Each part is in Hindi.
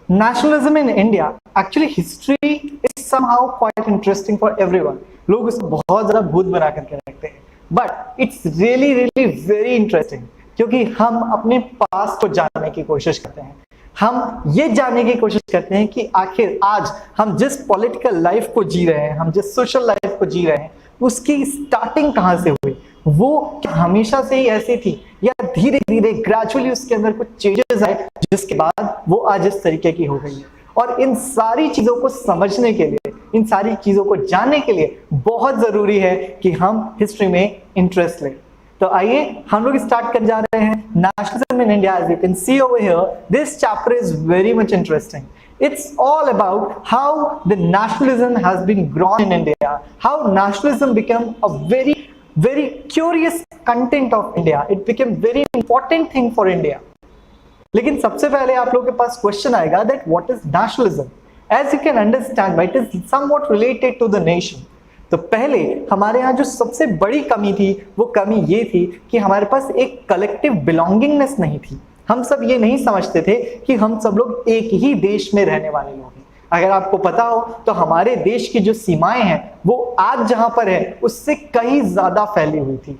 nationalism in India, actually history is somehow quite interesting for everyone. लोग उसको बहुत ज़्यादा भूत बना करके रखते हैं, but it's really really very interesting क्योंकि हम अपने पास को जानने की कोशिश करते हैं। हम ये जानने की कोशिश करते हैं कि आखिर आज हम जिस पॉलिटिकल लाइफ को जी रहे हैं, हम जिस सोशल लाइफ को जी रहे हैं, उसकी स्टार्टिंग कहाँ से हुई, वो हमेशा से ही ऐसी थी या धीरे धीरे ग्रेजुअली उसके अंदर कुछ चेंजेस आए जिसके बाद वो आज इस तरीके की हो गई है। और इन सारी चीजों को समझने के लिए, इन सारी चीजों को जानने के लिए बहुत जरूरी है कि हम हिस्ट्री में इंटरेस्ट लें। तो आइए हम लोग स्टार्ट कर जा रहे हैं। Nationalism in India, as you can see over here, this chapter is very much interesting. It's all about how the nationalism has been grown in India, how nationalism became a very, very curious content of India. It became very important thing for India. लेकिन सबसे पहले आप लोगों के पास क्वेश्चन आएगा that what is nationalism? As you can understand, it is somewhat related to the nation. तो पहले हमारे यहाँ जो सबसे बड़ी कमी थी वो कमी ये थी कि हमारे पास एक कलेक्टिव बिलोंगिंगनेस नहीं थी। हम सब ये नहीं समझते थे कि हम सब लोग एक ही देश में रहने वाले लोग हैं। अगर आपको पता हो तो हमारे देश की जो सीमाएं हैं वो आज जहां पर है उससे कहीं ज्यादा फैली हुई थी,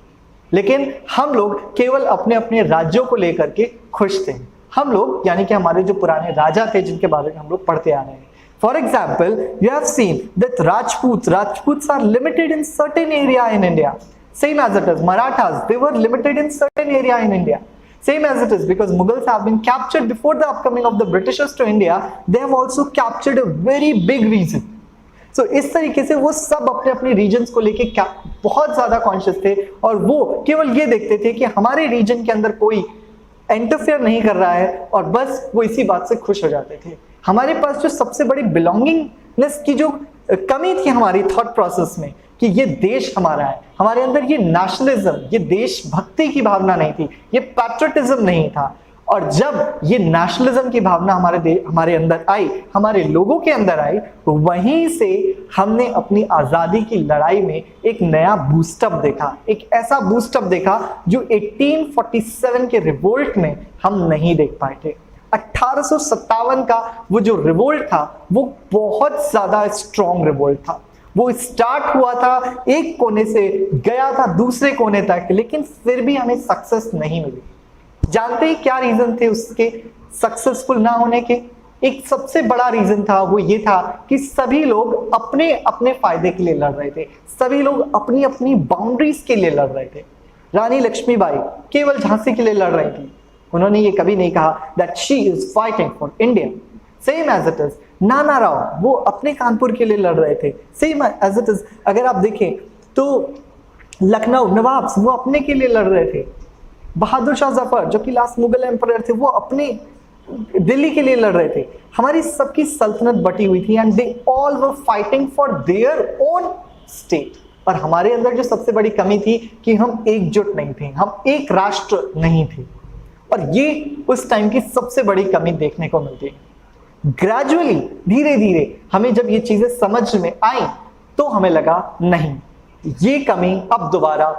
लेकिन हम लोग केवल अपने अपने राज्यों को लेकर के खुश थे। हम लोग यानी कि हमारे जो पुराने राजा थे जिनके बारे में हम लोग पढ़ते आ रहे हैं। For example, you have seen that Rajputs are limited in certain area in India. Same as it is Marathas, they were limited in certain area in India. Same as it is because Mughals have been captured before the upcoming of the Britishers to India. They have also captured a very big region. So इस तरीके से वो सब अपने अपने रीजन्स को लेके बहुत ज्यादा कॉन्शियस थे और वो केवल ये देखते थे कि हमारे रीजन के अंदर कोई इंटरफेयर नहीं कर रहा है और बस वो इसी बात से खुश हो जाते थे। हमारे पास जो सबसे बड़ी बिलोंगिंगनेस की जो कमी थी हमारी थॉट प्रोसेस में कि ये देश हमारा है, हमारे अंदर ये नेशनलिज्म, ये देशभक्ति की भावना नहीं थी, ये पैट्रियटिज्म नहीं था। और जब ये नेशनलिज्म की भावना हमारे अंदर आई, हमारे लोगों के अंदर आई, तो वहीं से हमने अपनी आजादी की लड़ाई में एक नया बूस्टअप देखा, एक ऐसा बूस्टअप देखा जो 1847 के रिवोल्ट में हम नहीं देख पाए थे। 1857 का वो जो रिवोल्ट था वो बहुत ज्यादा स्ट्रॉन्ग रिवोल्ट था। वो स्टार्ट हुआ था एक कोने से, गया था दूसरे कोने तक, लेकिन फिर भी हमें सक्सेस नहीं मिली। जानते ही क्या रीजन थे उसके सक्सेसफुल ना होने के? एक सबसे बड़ा रीजन था, वो ये था कि सभी लोग अपने अपने फायदे के लिए लड़ रहे थे, सभी लोग अपनी अपनी बाउंड्रीज के लिए लड़ रहे थे। रानी लक्ष्मीबाई केवल झांसी के लिए लड़ रही थी, उन्होंने ये कभी नहीं कहा that she is fighting for India. Same as it is, नाना राव वो अपने कानपुर के लिए लड़ रहे थे। Same as it is, अगर आप देखें तो लखनऊ नवाब वो अपने के लिए लड़ रहे थे। बहादुर शाह जफर जो कि लास्ट मुगल एम्परर थे वो अपने दिल्ली के लिए लड़ रहे थे। हमारी सबकी सल्तनत बटी हुई थी and they all were fighting for their own state. और हमारे अंदर जो सबसे बड़ी कमी थी कि हम एकजुट नहीं थे, हम एक राष्ट्र नहीं थे। और ये उस टाइम की सबसे बड़ी कमी देखने को मिलती है। ग्रेजुअली धीरे धीरे हमें जब ये चीजें समझ में आई तो हमें लगा नहीं, ये कमी अब दोबारा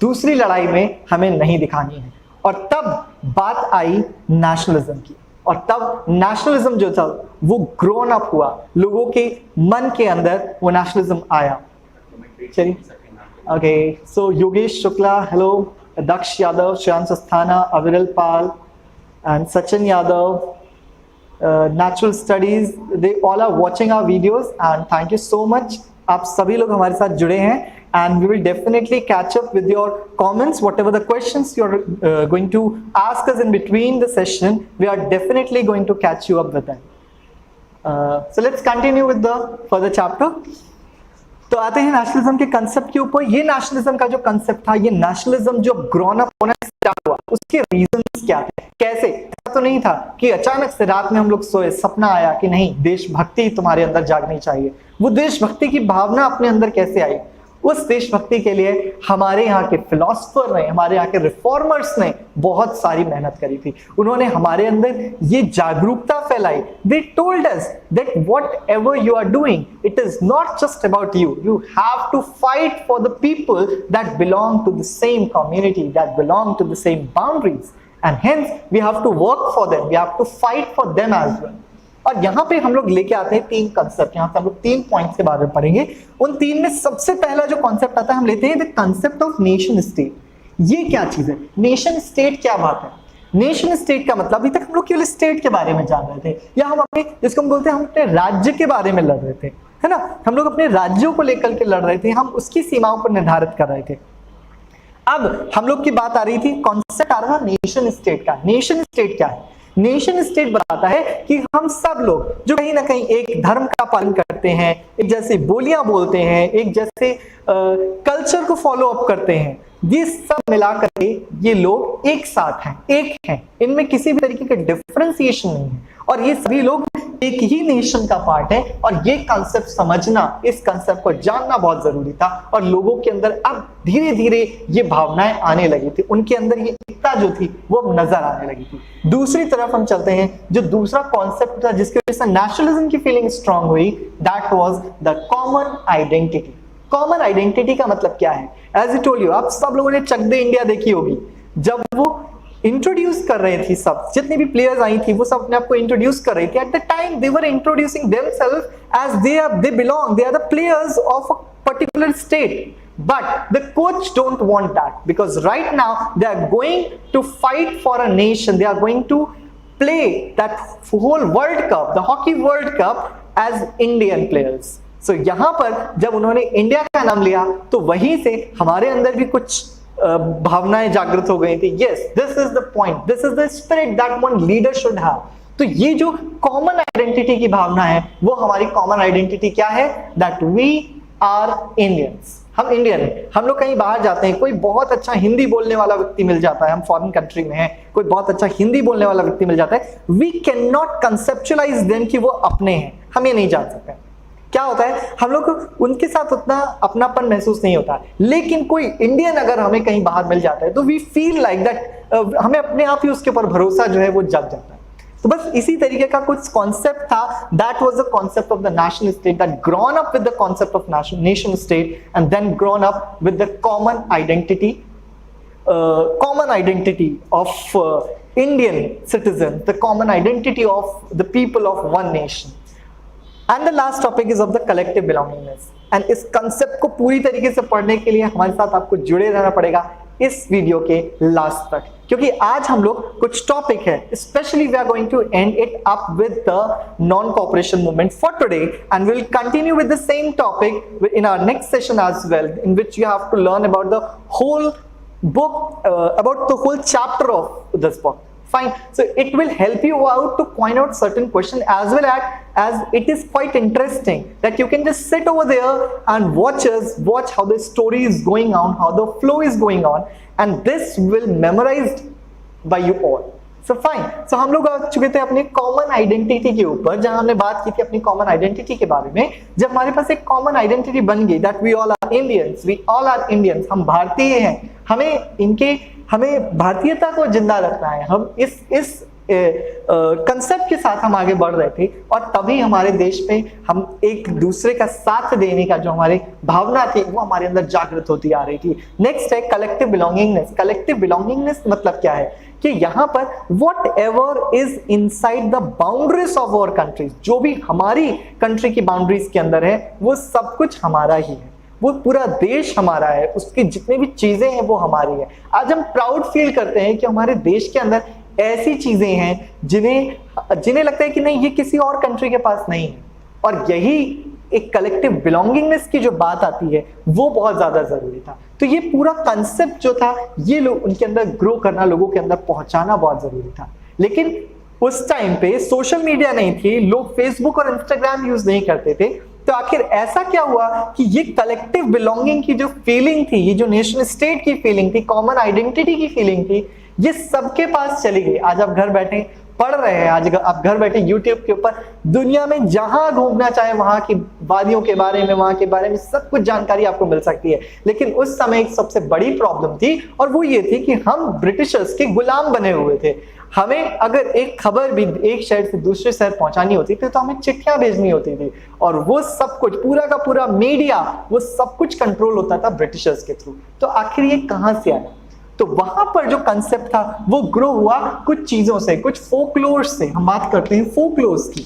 दूसरी लड़ाई में हमें नहीं दिखानी है। और तब बात आई नेशनलिज्म की, और तब नेशनलिज्म जो था वो ग्रोन अप हुआ, लोगों के मन के अंदर वो नेशनलिज्म आया। चलिए okay, so Yogesh Shukla, hello, Daksh Yadav, Shreyans Asthana, Aviral Pal, and Sachin Yadav, Natural Studies, they all are watching our videos and thank you so much. आप सभी लोग हमारे साथ जुड़े हैं and we will definitely catch up with your comments, whatever the questions you are going to ask us in between the session, we are definitely going to catch you up with them. So let's continue with the further chapter. तो आते हैं नेशनलिज्म के कंसेप्ट के ऊपर। ये नेशनलिज्म का जो कंसेप्ट था, ये नेशनलिज्म जो ग्रोन अप होना स्टार्ट हुआ, उसके रीजंस क्या थे, कैसे? ऐसा तो नहीं था कि अचानक से रात में हम लोग सोए, सपना आया कि नहीं देशभक्ति तुम्हारे अंदर जागनी चाहिए। वो देशभक्ति की भावना अपने अंदर कैसे आई? उस देशभक्ति के लिए हमारे यहाँ के फिलोसफर ने, हमारे यहाँ के रिफॉर्मर्स ने बहुत सारी मेहनत करी थी। उन्होंने हमारे अंदर ये जागरूकता फैलाई। They told us that whatever you are doing, it is not just about you. You have to fight for the people that belong to the same community, that belong to the same boundaries, and hence we have to work for them. We have to fight for them as well. और यहाँ पे हम लोग लेके आते हैं 3 कंसेप्ट, यहाँ से हम लोग 3 पॉइंट्स के बारे में पढ़ेंगे। उन 3 में सबसे पहला जो कॉन्सेप्ट आता है हम लेते हैं the concept of nation state. ये क्या चीज है? नेशन स्टेट क्या बात है? नेशन स्टेट का मतलब अभी तक हम लोग केवल स्टेट के बारे में जान रहे थे, या हम अपने, जिसको हम बोलते हैं, हम अपने राज्य के बारे में लड़ रहे थे, है ना। हम लोग अपने राज्यों को लेकर के लड़ रहे थे, हम उसकी सीमाओं को निर्धारित कर रहे थे। अब हम लोग की बात आ रही थी, कॉन्सेप्ट आ रहा था नेशन स्टेट का। नेशन स्टेट क्या है? नेशन स्टेट बताता है कि हम सब लोग जो कहीं ना कहीं एक धर्म का पालन करते हैं, एक जैसी बोलियां बोलते हैं, एक जैसे कल्चर को फॉलो अप करते हैं, ये सब मिलाकर के ये लोग एक साथ हैं, एक हैं, इनमें किसी भी तरीके का डिफरेंशिएशन नहीं है, और ये सभी लोग एक ही नेशन का पार्ट है। और ये कंसेप्ट समझना, इस कंसेप्ट को जानना बहुत जरूरी था, और लोगों के अंदर अब धीरे धीरे ये भावनाएं आने लगी थी, उनके अंदर ये एकता जो थी वो नजर आने लगी थी। दूसरी तरफ हम चलते हैं, जो दूसरा कॉन्सेप्ट था जिसकी वजह से नेशनलिज्म की फीलिंग स्ट्रांग हुई, that was the common identity. Common identity का मतलब क्या है? एज आई टोल्ड यू, आप सब लोगों ने चक दे इंडिया देखी होगी। जब वो इंट्रोड्यूस कर रही थी, सब जितनी भी प्लेयर्स आई थी वो सब अपने आप को इंट्रोड्यूस कर रही थी। At the time they were introducing themselves as they are the players of a particular state, but the coach don't want that, because right now they are going to fight for a nation, they are going to play that whole world cup, the hockey world cup, as Indian players. So यहाँ पर जब उन्होंने इंडिया का नाम लिया तो वहीं से हमारे अंदर भी कुछ भावनाएं जागृत हो गई थी। Yes, this is the point, this is the spirit that one leader should have. तो ये जो कॉमन आइडेंटिटी की भावना है, वो हमारी कॉमन आइडेंटिटी क्या है? That we are Indians. हम इंडियन हैं। हम लोग कहीं बाहर जाते हैं, कोई बहुत अच्छा हिंदी बोलने वाला व्यक्ति मिल जाता है, हम फॉरेन कंट्री में हैं, कोई बहुत अच्छा हिंदी बोलने वाला व्यक्ति मिल जाता है, we can not conceptualize them कि वो अपने हैं, हम ये नहीं जान सकते। क्या होता है, हम लोग को उनके साथ उतना अपनापन महसूस नहीं होता। लेकिन कोई इंडियन अगर हमें कहीं बाहर मिल जाता है तो वी फील लाइक दैट, हमें अपने आप ही उसके ऊपर भरोसा जो है वो जग जाता है। तो बस इसी तरीके का कुछ कॉन्सेप्ट था, that was the concept of the national state, that grown up with the concept of nation state and then grown up with the common identity of Indian citizen, the common identity of the people of one nation. And the last topic is of the collective belongingness. And इस कंसेप्ट को पूरी तरीके से पढ़ने के लिए हमारे साथ आपको जुड़े रहना पड़ेगा इस वीडियो के लास्ट तक, क्योंकि आज हम लोग कुछ टॉपिक है, specially we are going to end it up with the non cooperation movement for today, and we will continue with the same topic in our next session as well, in which you have to learn about the whole book, about the whole chapter of this book. Fine. So it will help you out to point out certain questions, as well as it is quite interesting that you can just sit over there and watch how the story is going on, how the flow is going on, and this will memorized by you all. So fine. So हम लोग आ चुके थे अपनी कॉमन आइडेंटिटी के ऊपर, जहां हमने बात की थी अपनी कॉमन आइडेंटिटी के बारे में। जब हमारे पास एक कॉमन आइडेंटिटी बन गई, that we all are Indians, हम भारतीय हैं, हमें भारतीयता को जिंदा रखना है, हम इस कंसेप्ट के साथ हम आगे बढ़ रहे थे, और तभी हमारे देश में हम एक दूसरे का साथ देने का जो हमारी भावना थी वो हमारे अंदर जागृत होती आ रही थी। नेक्स्ट है कलेक्टिव बिलोंगिंगनेस। कलेक्टिव बिलोंगिंगनेस मतलब क्या है कि यहाँ पर what ever is inside the boundaries of our countries, जो भी हमारी कंट्री की बाउंड्रीज के अंदर है वो सब कुछ हमारा ही है, वो पूरा देश हमारा है, उसकी जितनी भी चीजें हैं वो हमारी है। आज हम प्राउड फील करते हैं कि हमारे देश के अंदर ऐसी चीजें हैं जिन्हें लगता है कि नहीं, ये किसी और कंट्री के पास नहीं है, और यही एक कलेक्टिव बिलोंगिंगनेस की जो बात आती है वो बहुत ज्यादा जरूरी था। तो ये पूरा कंसेप्ट जो था ये लोग उनके अंदर ग्रो करना, लोगों के अंदर पहुंचाना बहुत जरूरी था। लेकिन उस टाइम पे सोशल मीडिया नहीं थी, लोग फेसबुक और इंस्टाग्राम यूज नहीं करते थे, तो आखिर ऐसा क्या हुआ कि ये कलेक्टिव बिलोंगिंग की जो फीलिंग थी, ये जो नेशन स्टेट की फीलिंग थी, कॉमन आइडेंटिटी की फीलिंग थी, ये सबके पास चली गई। आज आप घर बैठे पढ़ रहे हैं, आज आप घर बैठे YouTube के ऊपर दुनिया में जहां घूमना चाहे वहां की वादियों के बारे में, वहां के बारे में सब कुछ जानकारी आपको मिल सकती है। लेकिन उस समय एक सबसे बड़ी प्रॉब्लम थी, और वो ये थी कि हम ब्रिटिशर्स के गुलाम बने हुए थे। हमें अगर एक खबर भी एक शहर से दूसरे शहर पहुंचानी होती थी तो हमें चिट्ठियां भेजनी होती थी, और वो सब कुछ पूरा का पूरा मीडिया, वो सब कुछ कंट्रोल होता था ब्रिटिशर्स के थ्रू। तो आखिर ये कहां से आया? तो वहां पर जो कंसेप्ट था वो ग्रो हुआ कुछ चीजों से, कुछ फोकलोर से। हम बात करते हैं फोकलोर्स की।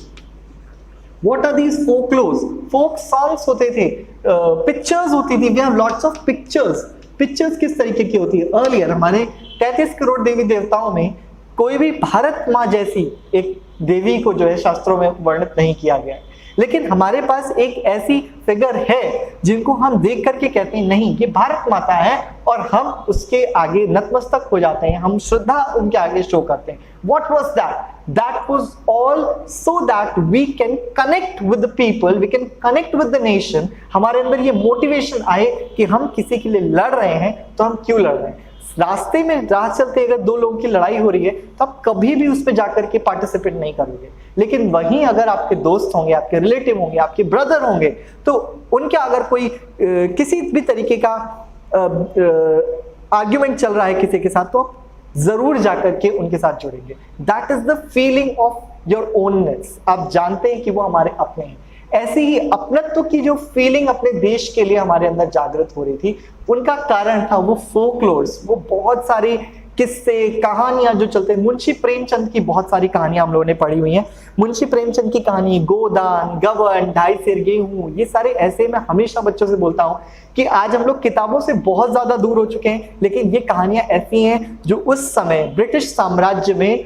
What are these folklores? Folk songs होते थे, पिक्चर्स होती थी, we have lots of pictures. Pictures किस तरीके की होती है? अर्लियर हमारे 33 करोड़ देवी देवताओं में कोई भी भारत माँ जैसी एक देवी को जो है शास्त्रों में वर्णित नहीं किया गया है, लेकिन हमारे पास एक ऐसी फिगर है जिनको हम देख करके कहते हैं नहीं ये भारत माता है, और हम उसके आगे नतमस्तक हो जाते हैं, हम श्रद्धा उनके आगे शो करते हैं। What was that? That was all so that we can connect with the people, we can connect with the nation। हमारे अंदर ये मोटिवेशन आए कि हम किसी के लिए लड़ रहे हैं तो हम क्यों लड़ रहे हैं। रास्ते में राह चलते अगर दो लोगों की लड़ाई हो रही है तो आप कभी भी उस पर जाकर के पार्टिसिपेट नहीं करोगे, लेकिन वहीं अगर आपके दोस्त होंगे, आपके रिलेटिव होंगे, आपके ब्रदर होंगे, तो उनके अगर कोई किसी भी तरीके का आर्ग्यूमेंट चल रहा है किसी के साथ, तो जरूर जाकर के उनके साथ जुड़ेंगे। That is the feeling of your oneness. आप जानते हैं कि वो हमारे अपने हैं। ऐसी ही अपनत्व की जो फीलिंग अपने देश के लिए हमारे अंदर जागृत हो रही थी, उनका कारण था वो फोकलोर्स, वो बहुत सारी किस्से कहानियां जो चलते हैं। मुंशी प्रेमचंद की बहुत सारी कहानियां हम लोगों ने पढ़ी हुई हैं। मुंशी प्रेमचंद की कहानी गोदान, गबन, ढाई सिर गेहूं, ये सारे ऐसे मैं हमेशा बच्चों से बोलता हूं कि आज हम लोग किताबों से बहुत ज्यादा दूर हो चुके हैं, लेकिन ये कहानियां ऐसी हैं जो उस समय ब्रिटिश साम्राज्य में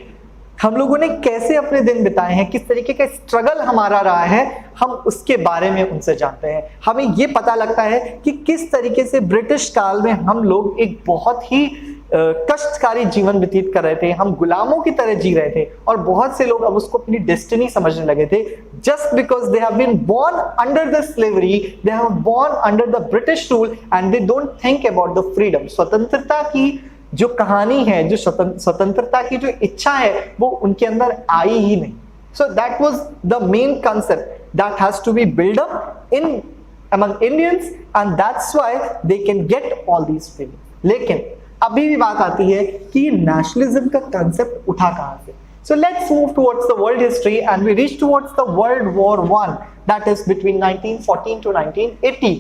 हम लोगों ने कैसे अपने दिन बिताए हैं, किस तरीके का स्ट्रगल हमारा रहा है, हम उसके बारे में उनसे जानते हैं। हमें ये पता लगता है कि किस तरीके से ब्रिटिश काल में हम लोग एक बहुत ही कष्टकारी जीवन व्यतीत कर रहे थे, हम गुलामों की तरह जी रहे थे, और बहुत से लोग अब उसको अपनी डेस्टिनी समझने लगे थे। Just because they have been born under the slavery, they have born under the British rule, and they don't think about the freedom. स्वतंत्रता की जो कहानी है, जो स्वतंत्रता की जो इच्छा है, वो उनके अंदर आई ही नहीं। So that was the main concept that has to be build up in among Indians, and that's why they can get all these feelings. लेकिन अभी भी बात आती है कि नेशनलिज्म का कंसेप्ट उठा कहां से। So let's move towards the world history and we reach towards the World War I, that is between 1914 to 1980।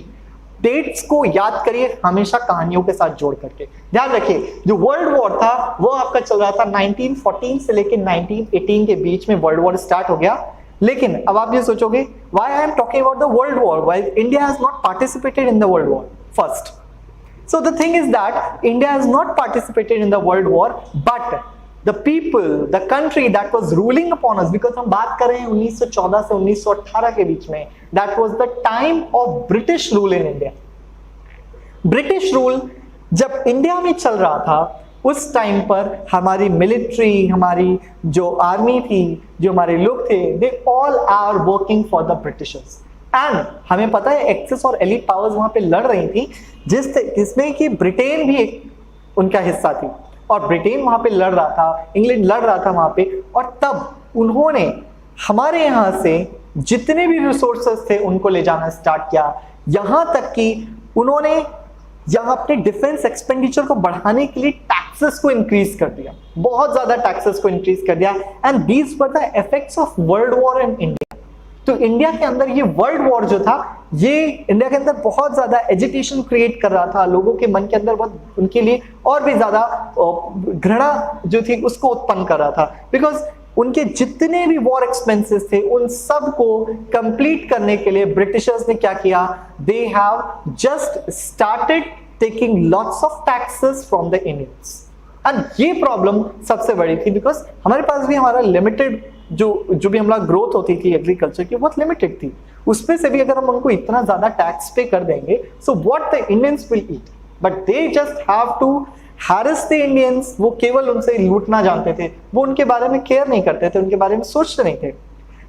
Dates को याद करिए हमेशा कहानियों के साथ जोड़ करके। ध्यान रखिए जो वर्ल्ड वॉर था वो आपका चल रहा था 1914 से लेकर 1918 के बीच में वर्ल्ड वॉर स्टार्ट हो गया। लेकिन अब आप ये सोचोगे why I am talking about the world war, why India has not participated in the world war first. So the thing is that India has not participated in the world war, but the people, the country that was ruling upon us, because हम बात कर रहे हैं 1914 से 1918 के बीच में, that was the time of British rule in India। British rule जब इंडिया में चल रहा था उस टाइम पर हमारी मिलिट्री, हमारी जो आर्मी थी, जो हमारे लोग थे, they all are working for the Britishers। And हमें पता है एक्सेस और एलीट पावर्स वहां पे लड़ रही थी, जिसमें कि ब्रिटेन भी एक उनका हिस्सा थी, और ब्रिटेन वहां पे लड़ रहा था, इंग्लैंड लड़ रहा था वहां पे। और तब उन्होंने हमारे यहाँ से जितने भी रिसोर्सेस थे उनको ले जाना स्टार्ट किया, यहां तक कि उन्होंने यहाँ अपने डिफेंस एक्सपेंडिचर को बढ़ाने के लिए टैक्सेस को इंक्रीज कर दिया, बहुत ज्यादा टैक्सेस को इंक्रीज कर दिया। And these were the effects of world war in India. तो इंडिया के अंदर ये वर्ल्ड वॉर जो था, ये इंडिया के अंदर बहुत ज्यादा एजिटेशन क्रिएट कर रहा था, लोगों के मन के अंदर बहुत उनके लिए और भी ज्यादा घृणा जो थी उसको उत्पन्न कर रहा था। बिकॉज उनके जितने भी वॉर एक्सपेंसेस थे उन सब को कंप्लीट करने के लिए ब्रिटिशर्स ने क्या किया, they have just started taking lots of taxes from the Indians. And ये प्रॉब्लम सबसे बड़ी थी, बिकॉज हमारे पास भी हमारा लिमिटेड जो भी हमारा ग्रोथ होती थी एग्रीकल्चर की बहुत लिमिटेड थी, उसमें से भी अगर हम उनको इतना ज्यादा टैक्स पे कर देंगे, so what the Indians will eat, but they just have to harass the Indians. वो केवल उनसे लूटना जानते थे, वो उनके बारे में केयर नहीं करते थे, उनके बारे में सोचते नहीं थे।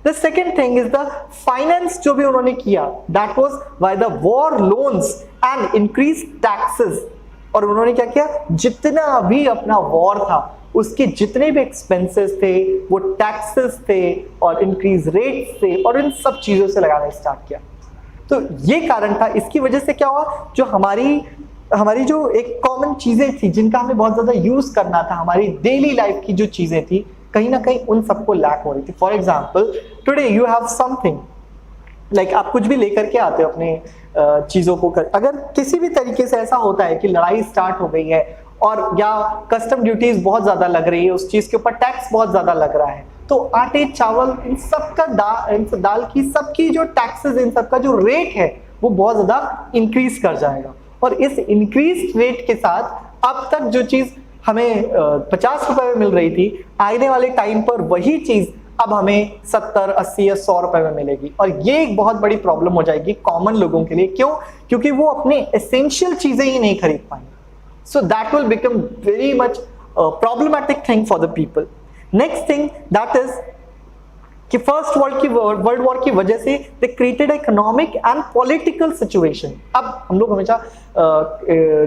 The second thing is the finance जो भी उन्होंने किया, that was by the war loans and increase taxes. और उन्होंने क्या किया, जितना भी अपना वॉर था उसके जितने भी एक्सपेंसेस थे वो टैक्सेस थे और इंक्रीज रेट्स थे और इन सब चीजों से लगाना स्टार्ट किया। तो ये कारण था। इसकी वजह से क्या हुआ, जो हमारी जो एक कॉमन चीजें थी जिनका हमें बहुत ज्यादा यूज करना था, हमारी डेली लाइफ की जो चीजें थी, कहीं ना कहीं उन सबको लैक हो रही थी। For example today you have something like आप कुछ भी लेकर के आते हो अपने चीजों को अगर किसी भी तरीके से ऐसा होता है कि लड़ाई स्टार्ट हो गई है और या कस्टम ड्यूटीज बहुत ज्यादा लग रही है, उस चीज के ऊपर टैक्स बहुत ज्यादा लग रहा है, तो आटे चावल इन सबका दाल की सबकी जो टैक्सेस, इन सबका जो रेट है वो बहुत ज्यादा इंक्रीज कर जाएगा। और इस इंक्रीज रेट के साथ अब तक जो चीज हमें 50 रुपए में मिल रही थी, आने वाले टाइम पर वही चीज अब हमें 70, 80 या 100 रुपए में मिलेगी। और ये एक बहुत बड़ी प्रॉब्लम हो जाएगी कॉमन लोगों के लिए। क्यों? क्योंकि वो अपने एसेंशियल चीजें ही नहीं खरीद पाएंगे। So that will become very much problematic thing for the people. Next thing that is कि फर्स्ट वर्ल्ड वॉर की वजह से they created economic and political situation. अब हम लोग हमेशा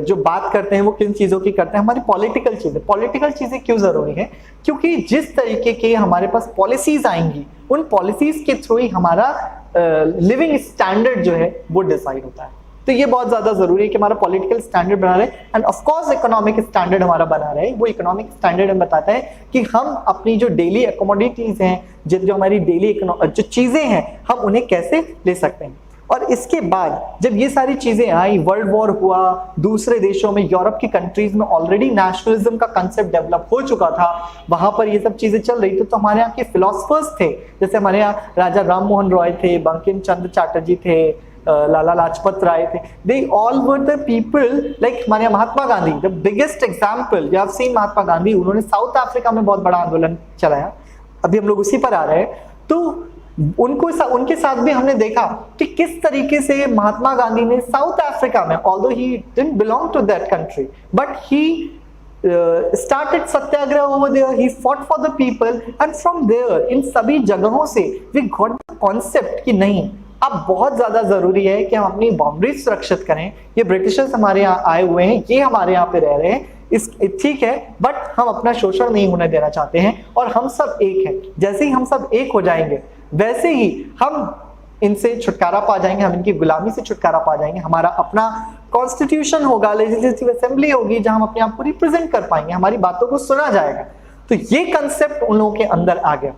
जो बात करते हैं वो किन चीजों की करते हैं, हमारी पॉलिटिकल चीजें। पॉलिटिकल चीजें क्यों जरूरी है? क्योंकि जिस तरीके के हमारे पास पॉलिसीज आएंगी, उन पॉलिसीज के थ्रू ही हमारा लिविंग स्टैंडर्ड जो है वो डिसाइड होता है। तो ये बहुत ज्यादा जरूरी है कि हमारा पॉलिटिकल स्टैंडर्ड बना रहे end of course economic standard हमारा बना रहे। वो इकोनॉमिक स्टैंडर्ड हमें बताता है कि हम अपनी जो डेली अकोमोडिटीज हैं, जो हमारी डेली जो चीजें हैं, हम उन्हें कैसे ले सकते हैं। और इसके बाद जब ये सारी चीजें आई, वर्ल्ड वॉर हुआ, दूसरे देशों में, यूरोप की कंट्रीज में ऑलरेडी नेशनलिज्म का कंसेप्ट डेवलप हो चुका था, वहां पर ये सब चीजें चल रही थी। तो हमारे यहाँ के फिलोसफर्स थे, जैसे हमारे यहाँ राजा राम मोहन रॉय थे, बंकिम चंद्र चटर्जी थे, लाला लाजपत राय थे। They all were the people like हमारे Mahatma Gandhi, the biggest example you have seen Mahatma Gandhi, उन्होंने साउथ अफ्रीका में बहुत बड़ा आंदोलन चलाया। अभी हम लोग उसी पर आ रहे हैं। तो उनके साथ भी हमने देखा कि किस तरीके से महात्मा गांधी ने साउथ अफ्रीका में, although he didn't belong to that country, but he started Satyagraha over there, he fought for the people and from there इन सभी जगहों से we got the concept कि नहीं, अब बहुत ज्यादा जरूरी है कि हम अपनी बाउंड्री सुरक्षित करें। ये ब्रिटिशर्स हमारे यहाँ आए हुए हैं, ये हमारे यहाँ पे रह रहे हैं, इस ठीक है, बट हम अपना शोषण नहीं होने देना चाहते हैं और हम सब एक हैं। जैसे ही हम सब एक हो जाएंगे वैसे ही हम इनसे छुटकारा पा जाएंगे, हम इनकी गुलामी से छुटकारा पा जाएंगे। हमारा अपना कॉन्स्टिट्यूशन होगा, लेजिस्लेटिव असेंबली होगी जहां हम अपने आप को रिप्रेजेंट कर पाएंगे, हमारी बातों को सुना जाएगा। तो ये कंसेप्ट उन लोगों के अंदर आ गया।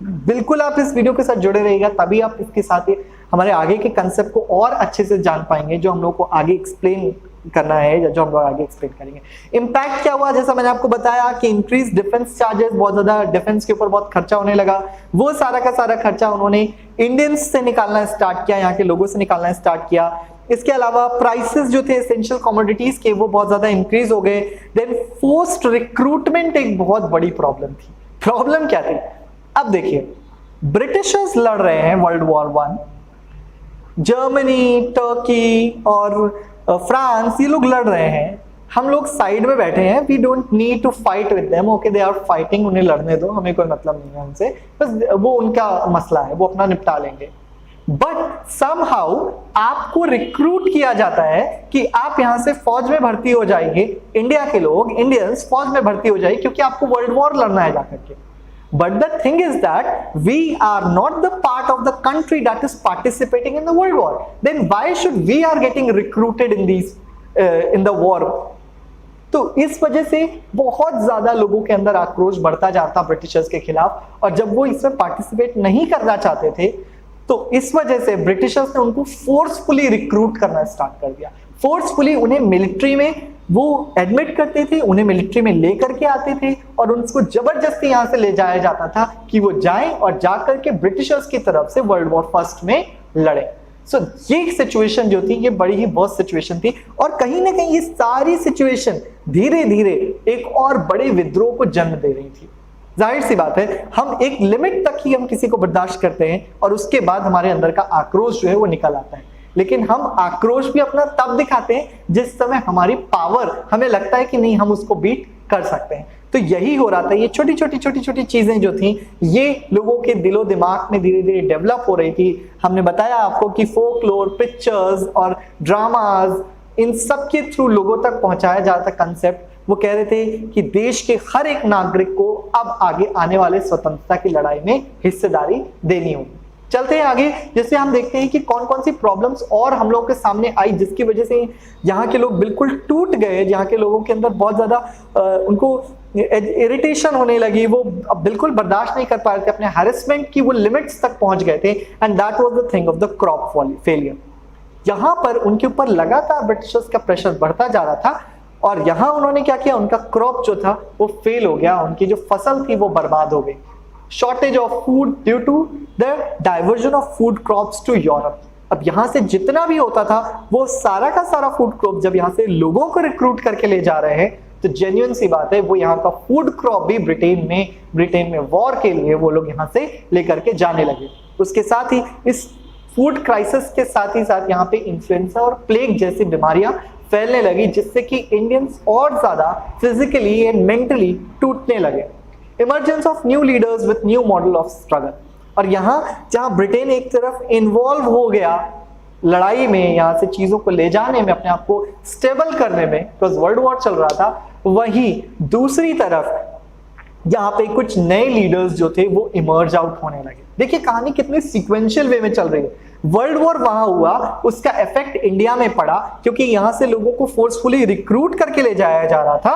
बिल्कुल आप इस वीडियो के साथ जुड़े रहिएगा, तभी आप इसके साथ ही हमारे आगे के कंसेप्ट को और अच्छे से जान पाएंगे, जो हम लोग को आगे एक्सप्लेन करना है या जो हम लोग आगे एक्सप्लेन करेंगे। इम्पैक्ट क्या हुआ? जैसा मैंने आपको बताया कि इंक्रीज डिफेंस चार्जेस, बहुत ज्यादा डिफेंस के ऊपर बहुत खर्चा होने लगा। वो सारा का सारा खर्चा उन्होंने इंडियंस से निकालना स्टार्ट किया, यहाँ के लोगों से निकालना स्टार्ट किया। इसके अलावा प्राइसेस जो थे एसेंशियल कमोडिटीज के, वो बहुत ज्यादा इंक्रीज हो गए। देन फोर्स्ड रिक्रूटमेंट एक बहुत बड़ी प्रॉब्लम थी। प्रॉब्लम क्या थी? अब देखिए, ब्रिटिशर्स लड़ रहे हैं वर्ल्ड वॉर 1, जर्मनी, टर्की और फ्रांस, ये लोग लड़ रहे हैं। हम लोग साइड में बैठे हैं, we don't need to fight with them, okay they are fighting, उन्हें लड़ने दो, हमें कोई मतलब नहीं है उनसे, बस वो उनका मसला है, वो अपना निपटा लेंगे। बट समहाउ आपको रिक्रूट किया जाता है कि आप यहां से फौज में भर्ती हो जाइए, इंडिया के लोग, इंडियंस फौज में भर्ती हो जाइए, क्योंकि आपको वर्ल्ड वॉर लड़ना है जाकर के। But the thing is that we are not the part of the country that is participating in the world war. Then why should we are getting recruited in these in the war? तो इस वजह से बहुत ज्यादा लोगों के अंदर आक्रोश बढ़ता जाता ब्रिटिशर्स के खिलाफ, और जब वो इसमें पार्टिसिपेट नहीं करना चाहते थे तो इस वजह से ब्रिटिशर्स ने उनको फोर्सफुली रिक्रूट करना स्टार्ट कर दिया। फोर्सफुली उन्हें मिलिट्री में वो एडमिट करते थे, उन्हें मिलिट्री में लेकर के आते थे और उनको जबरदस्ती यहां से ले जाया जाता था कि वो जाएं और जाकर के ब्रिटिशर्स की तरफ से वर्ल्ड वॉर फर्स्ट में लड़े। सो ये सिचुएशन जो थी, ये बड़ी ही वर्स्ट सिचुएशन थी, और कहीं ना कहीं ये सारी सिचुएशन धीरे धीरे एक और बड़े विद्रोह को जन्म दे रही थी। जाहिर सी बात है, हम एक लिमिट तक ही हम किसी को बर्दाश्त करते हैं और उसके बाद हमारे अंदर का आक्रोश जो है वो निकल आता है। लेकिन हम आक्रोश भी अपना तब दिखाते हैं जिस समय हमारी पावर, हमें लगता है कि नहीं हम उसको बीट कर सकते हैं। तो यही हो रहा था, ये छोटी छोटी चीजें जो थी ये लोगों के दिलो दिमाग में धीरे धीरे डेवलप हो रही थी। हमने बताया आपको कि फोकलोर, पिक्चर्स और ड्रामाज, इन सब के थ्रू लोगों तक पहुंचाया जाता कंसेप्ट। वो कह रहे थे कि देश के हर एक नागरिक को अब आगे आने वाले स्वतंत्रता की लड़ाई में हिस्सेदारी देनी होगी। चलते हैं आगे, जैसे हम देखते हैं कि कौन कौन सी प्रॉब्लम्स और हम लोगों के सामने आई जिसकी वजह से यहाँ के लोग बिल्कुल टूट गए, यहाँ के लोगों के अंदर बहुत ज्यादा उनको इरिटेशन होने लगी, वो अब बिल्कुल बर्दाश्त नहीं कर पा रहे थे, अपने हैरेसमेंट की वो लिमिट्स तक पहुंच गए थे। And that was the thing of the crop failure. यहाँ पर उनके ऊपर लगातार ब्रिटिशर्स का प्रेशर बढ़ता जा रहा था और यहाँ उन्होंने क्या किया, उनका क्रॉप जो था वो फेल हो गया, उनकी जो फसल थी वो बर्बाद हो गई। shortage of food due to the diversion of food crops to Europe. अब यहाँ से जितना भी होता था वो सारा का सारा फूड क्रॉप जब यहाँ से लोगों को रिक्रूट करके ले जा रहे हैं तो जेन्युइन सी बात है वो यहाँ का फूड क्रॉप भी ब्रिटेन में वॉर के लिए वो लोग यहाँ से लेकर के जाने लगे। उसके साथ ही इस फूड क्राइसिस के साथ ही साथ यहाँ पे इन्फ्लुएंजा और प्लेग जैसी बीमारियां फैलने लगी जिससे कि इंडियंस और ज्यादा फिजिकली एंड मेंटली टूटने लगे। Emergence of new leaders with new model of struggle. और यहाँ जहाँ ब्रिटेन एक तरफ इन्वॉल्व हो गया लड़ाई में, यहाँ से चीजों को ले जाने में, अपने आप को स्टेबल करने में, बिकॉज वर्ल्ड वॉर चल रहा था, वहीं दूसरी तरफ यहाँ पे कुछ नए लीडर्स जो थे वो इमर्ज आउट होने लगे। देखिए कहानी कितनी सीक्वेंशियल वे में चल रही है। वर्ल्ड वॉर वहां हुआ, उसका इफेक्ट इंडिया में पड़ा क्योंकि यहां से लोगों को फोर्सफुली रिक्रूट करके ले जाया जा रहा था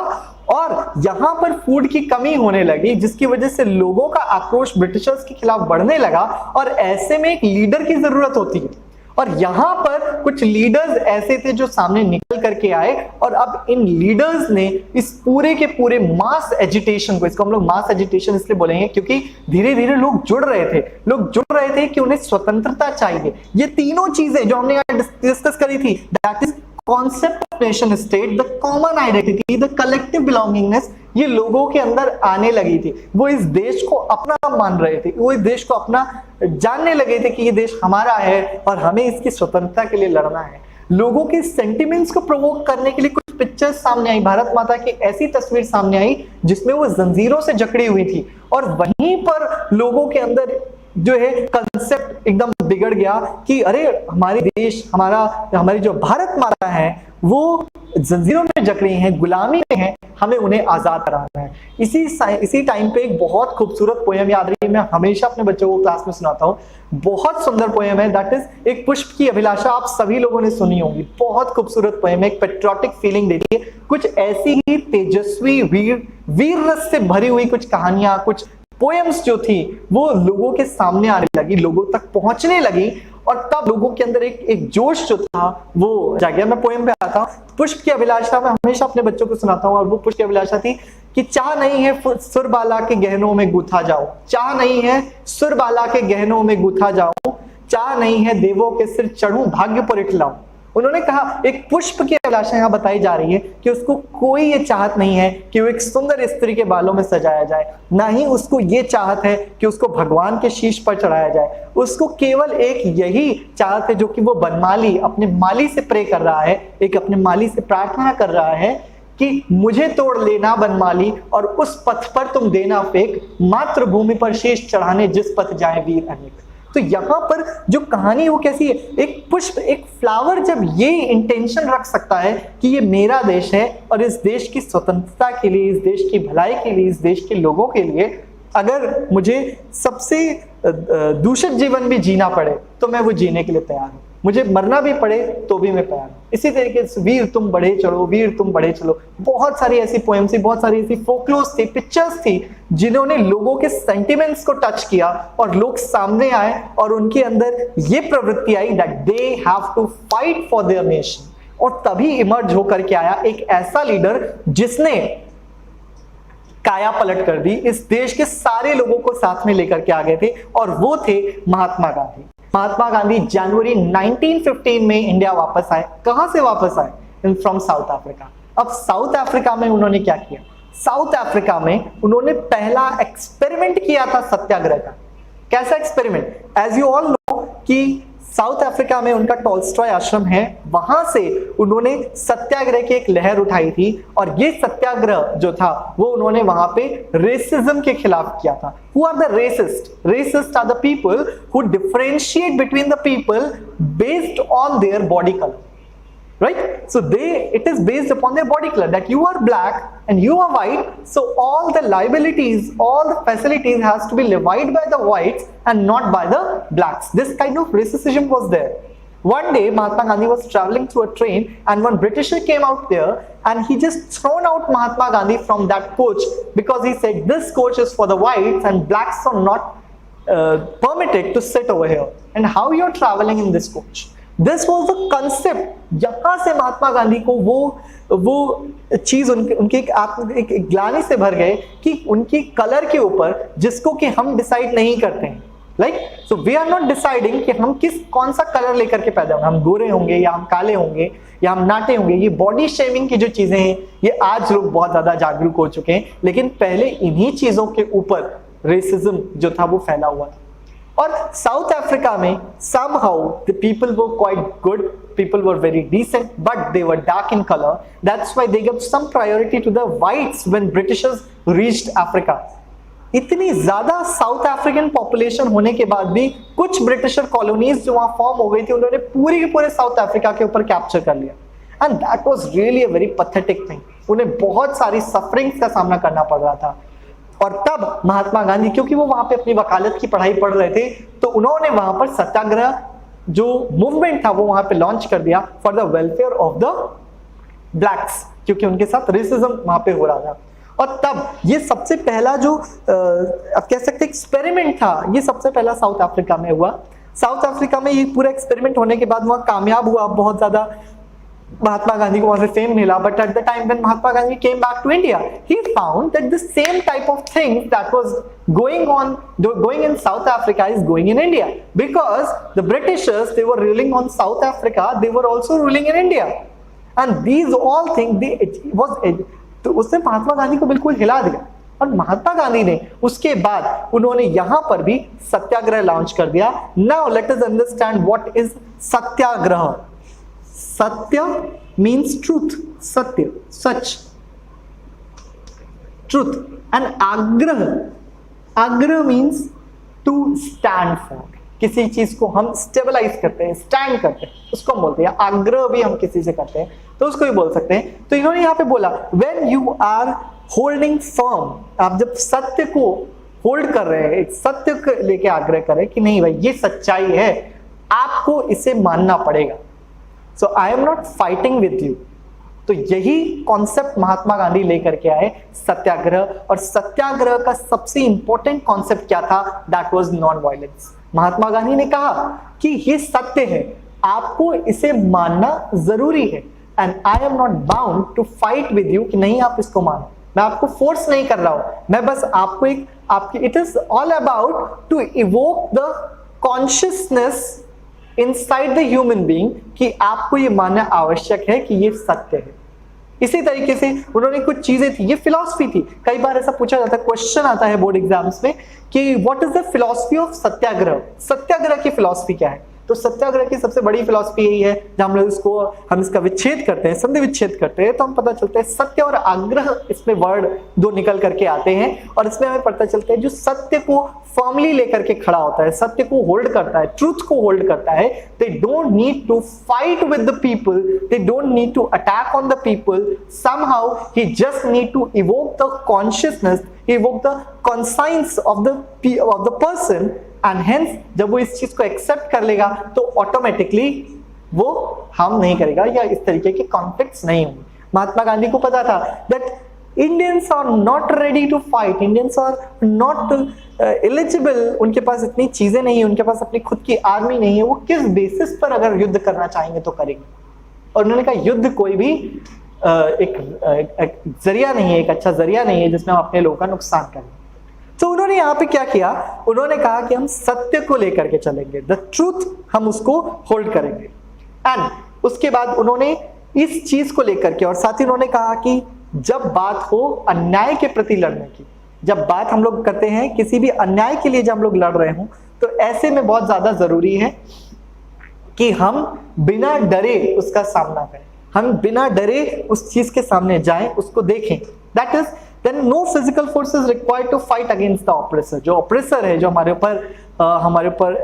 और यहां पर फूड की कमी होने लगी जिसकी वजह से लोगों का आक्रोश ब्रिटिशर्स के खिलाफ बढ़ने लगा और ऐसे में एक लीडर की जरूरत होती है। और यहां पर कुछ लीडर्स ऐसे थे जो सामने निकल करके आए और अब इन लीडर्स ने इस पूरे के पूरे मास एजिटेशन को, इसको हम लोग मास एजिटेशन इसलिए बोलेंगे क्योंकि धीरे धीरे लोग जुड़ रहे थे कि उन्हें स्वतंत्रता चाहिए। ये तीनों चीजें जो हमने यहाँ डिस्कस करी थी, that is concept of nation state, the common identity, the collective belongingness, ये लोगों के अंदर आने लगी थी। वो इस देश को अपना मान रहे थे, वो इस देश को अपना जानने लगे थे कि ये देश हमारा है और हमें इसकी स्वतंत्रता के लिए लड़ना है। लोगों के सेंटिमेंट्स को प्रोवोक करने के लिए कुछ पिक्चर्स सामने आई। भारत माता की ऐसी तस्वीर सामने आई जिसमें वो जंजीरों से जकड़ी हुई थी और वहीं पर लोगों के अंदर जो है कंसेप्ट एकदम बिगड़ गया कि अरे हमारे देश, हमारी जो भारत माता है वो जंजीरों में जकड़ी हैं, गुलामी में हैं, हमें उन्हें आजाद कराना है। इसी टाइम पे एक बहुत खूबसूरत पोएम याद रही है, मैं हमेशा अपने बच्चों को क्लास में सुनाता हूँ। बहुत सुंदर पोएम है, दैट इज एक पुष्प की अभिलाषा। आप सभी लोगों ने सुनी होगी, बहुत खूबसूरत पोएम है, एक पेट्रियोटिक फीलिंग देती है। कुछ ऐसी ही तेजस्वी वीर रस से भरी हुई कुछ कहानियां, कुछ पोएम्स जो थी वो लोगों के सामने आने लगी, लोगों तक पहुंचने लगी और तब लोगों के अंदर एक जोश जो था वो जाग गया। मैं पोएम पे आता हूँ। पुष्प की अभिलाषा मैं हमेशा अपने बच्चों को सुनाता हूँ और वो पुष्प की अभिलाषा थी कि चाह नहीं है सुरबाला के गहनों में गूथा जाऊं, चाह नहीं है सुरबाला के गहनों में गूथा जाऊं, चाह नहीं है देवों के सिर चढ़ूं भाग्य पर इठलाऊं। उन्होंने कहा एक पुष्प की अभिलाषा यहाँ बताई जा रही है कि उसको कोई ये चाहत नहीं है कि वो एक सुंदर स्त्री के बालों में सजाया जाए, ना ही उसको ये चाहत है कि उसको भगवान के शीश पर चढ़ाया जाए। उसको केवल एक यही चाहत है जो कि वो बनमाली अपने माली से प्रे कर रहा है, एक अपने माली से प्रार्थना कर रहा है कि मुझे तोड़ लेना बनमाली और उस पथ पर तुम देना फेंक, मातृभूमि पर शीश चढ़ाने जिस पथ जाए वीर अनेक। तो यहाँ पर जो कहानी वो कैसी है, एक पुष्प, एक फ्लावर जब ये इंटेंशन रख सकता है कि ये मेरा देश है और इस देश की स्वतंत्रता के लिए, इस देश की भलाई के लिए, इस देश के लोगों के लिए अगर मुझे सबसे दूषित जीवन भी जीना पड़े तो मैं वो जीने के लिए तैयार हूँ, मुझे मरना भी पड़े तो भी मैं तैयार हूँ। इसी तरीके से वीर तुम बढ़े चलो, वीर तुम बढ़े चलो, बहुत सारी ऐसी पोएम्स थी, बहुत सारी ऐसी फोकलोर्स थी, पिक्चर्स थी जिन्होंने लोगों के सेंटिमेंट्स को टच किया और लोग सामने आए और उनके अंदर ये प्रवृत्ति आई that they have to fight for their nation. और तभी इमर्ज होकर के आया एक ऐसा लीडर जिसने काया पलट कर दी, इस देश के सारे लोगों को साथ में लेकर के आ गए थे और वो थे महात्मा गांधी। महात्मा गांधी जनवरी 1915 में इंडिया वापस आए। कहां से वापस आए? From south Africa. अब साउथ अफ्रीका में उन्होंने क्या किया? साउथ अफ्रीका में उन्होंने पहला एक्सपेरिमेंट किया था सत्याग्रह का। कैसा experiment? As you all know कि साउथ अफ्रीका में उनका टॉल्स्टॉय आश्रम है, वहां से उन्होंने सत्याग्रह की एक लहर उठाई थी और ये सत्याग्रह जो था वो उन्होंने वहां पे रेसिज्म के खिलाफ किया था। Who are the racist? Racists are the people who differentiate between the people based on their body color, right? So it is based upon their body color, that you are black and you are white, so all the liabilities, all the facilities has to be levied by the whites and not by the blacks. This kind of racism was there. One day Mahatma Gandhi was traveling through a train and one Britisher came out there and he just thrown out Mahatma Gandhi from that coach because he said this coach is for the whites and blacks are not permitted to sit over here, and how you're traveling in this coach. This was the concept. यहां से महात्मा गांधी को वो चीज उनके एक ग्लानि से भर गए कि उनकी कलर के ऊपर, जिसको कि हम डिसाइड नहीं करते हैं, like so we are not deciding कि हम कौन सा कलर लेकर के पैदा होंगे, हम गोरे होंगे या हम काले होंगे या हम नाटे होंगे। ये बॉडी शेमिंग की जो चीजें हैं ये आज लोग बहुत ज्यादा जागरूक हो चुके हैं, लेकिन पहले इन्हीं चीजों के ऊपर रेसिज्म जो था वो फैला हुआ था। और साउथ अफ्रीका में somehow the people were quite good, people were very decent, but they were dark in color. That's why they gave some priority to the whites when Britishers reached Africa. इतनी ज्यादा साउथ अफ्रीकन पॉपुलेशन होने के बाद भी कुछ ब्रिटिशर कॉलोनीज जो वहां फॉर्म हो गई थी, उन्होंने पूरी के पूरे साउथ अफ्रीका के ऊपर कैप्चर कर लिया। And that was really a very pathetic thing. उन्हें बहुत सारी सफरिंग्स का सामना करना पड़ रहा था। और तब महात्मा गांधी, क्योंकि वो वहां पे अपनी वकालत की पढ़ाई पढ़ रहे थे, तो उन्होंने वहां पर सत्याग्रह जो मूवमेंट था वो वहां पे लॉन्च कर दिया for the welfare of the blacks, क्योंकि उनके साथ रेसिज्म वहां पे हो रहा था। और तब ये सबसे पहला जो आप कह सकते एक्सपेरिमेंट था, ये सबसे पहला साउथ अफ्रीका में हुआ। साउथ अफ्रीका में ये पूरा एक्सपेरिमेंट होने के बाद वहां कामयाब हुआ, बहुत ज्यादा महात्मा गांधी को वहां से फेम मिला। But at the time when Mahatma Gandhi came back to India, he found that the same type of things that was going in South Africa is going in India, because the Britishers, they were ruling on South Africa, they were also ruling in India, and these all things तो उसने महात्मा गांधी को बिल्कुल हिला दिया। और महात्मा गांधी ने उसके बाद उन्होंने यहां पर भी सत्याग्रह लॉन्च कर दिया। Now let us understand what is Satyagraha. सत्य means truth, सत्य, सच, truth, and आग्रह means to stand for। किसी चीज को हम स्टेबलाइज करते हैं, स्टैंड करते हैं, उसको हम बोलते हैं। आग्रह भी हम किसी से करते हैं तो उसको भी बोल सकते हैं। तो इन्होंने यहां पे बोला when you are holding firm, आप जब सत्य को होल्ड कर रहे हैं, एक सत्य को लेके आग्रह करें कि नहीं भाई ये सच्चाई है, आपको इसे मानना पड़ेगा। So I am not fighting with you। तो यही कॉन्सेप्ट महात्मा गांधी लेकर के आए, सत्याग्रह। और सत्याग्रह का सबसे इंपॉर्टेंट कॉन्सेप्ट क्या था? That was non violence. Mahatma Gandhi ने कहा कि ये सत्य है, आपको इसे मानना जरूरी है, and I am not bound to fight with you कि नहीं आप इसको मानो। मैं आपको फोर्स नहीं कर रहा हूं, मैं बस आपको it is all about to evoke the consciousness inside the human being कि आपको ये मानना आवश्यक है कि ये सत्य है। इसी तरीके से उन्होंने कुछ चीजें थी, ये फिलॉसफी थी। कई बार ऐसा पूछा जाता है, क्वेश्चन आता है बोर्ड एग्जाम्स में कि what is the philosophy of satyagraha, satyagraha की फिलॉसफी क्या है? तो सत्याग्रह की सबसे बड़ी फिलॉसफी यही है, जब हम लोग हम इसका विच्छेद करते हैं, संधि विच्छेद करते हैं, तो हम पता चलता है सत्य और आग्रह, इसमें वर्ड दो निकल करके आते हैं। और इसमें हमें पता चलता है जो सत्य को फर्मली लेकर के खड़ा होता है, सत्य को होल्ड करता है, ट्रूथ को होल्ड करता है, they don't need to fight with the people, they don't need to attack on the people, somehow he just need to evoke the consciousness, evoke the conscience of the person, and hence जब वो इस चीज को एक्सेप्ट कर लेगा तो ऑटोमेटिकली वो हार्म नहीं करेगा या इस तरीके के कॉन्फ्लिक्ट्स नहीं होंगे। महात्मा गांधी को पता था that Indians are not ready to fight, Indians are not eligible, उनके पास इतनी चीजें नहीं है, उनके पास अपनी खुद की आर्मी नहीं है, वो किस बेसिस पर अगर युद्ध करना चाहेंगे तो करेंगे। और उन्होंने कहा युद्ध कोई भी एक जरिया नहीं है, एक अच्छा जरिया नहीं है जिसमें हम अपने लोगों का नुकसान करें। तो उन्होंने यहाँ पे क्या किया, उन्होंने कहा कि हम सत्य को लेकर के चलेंगे, द ट्रूथ हम उसको होल्ड करेंगे। एंड उसके बाद उन्होंने इस चीज को लेकर के, और साथ ही उन्होंने कहा कि जब बात हो अन्याय के प्रति लड़ने की, जब बात हम लोग करते हैं किसी भी अन्याय के लिए जब हम लोग लड़ रहे हों, तो ऐसे में बहुत ज्यादा जरूरी है कि हम बिना डरे उसका सामना करें, हम बिना डरे उस चीज के सामने जाएं, उसको देखें। That is then no physical force is required to fight against the oppressor। जो ऑप्रेसर है, जो हमारे ऊपर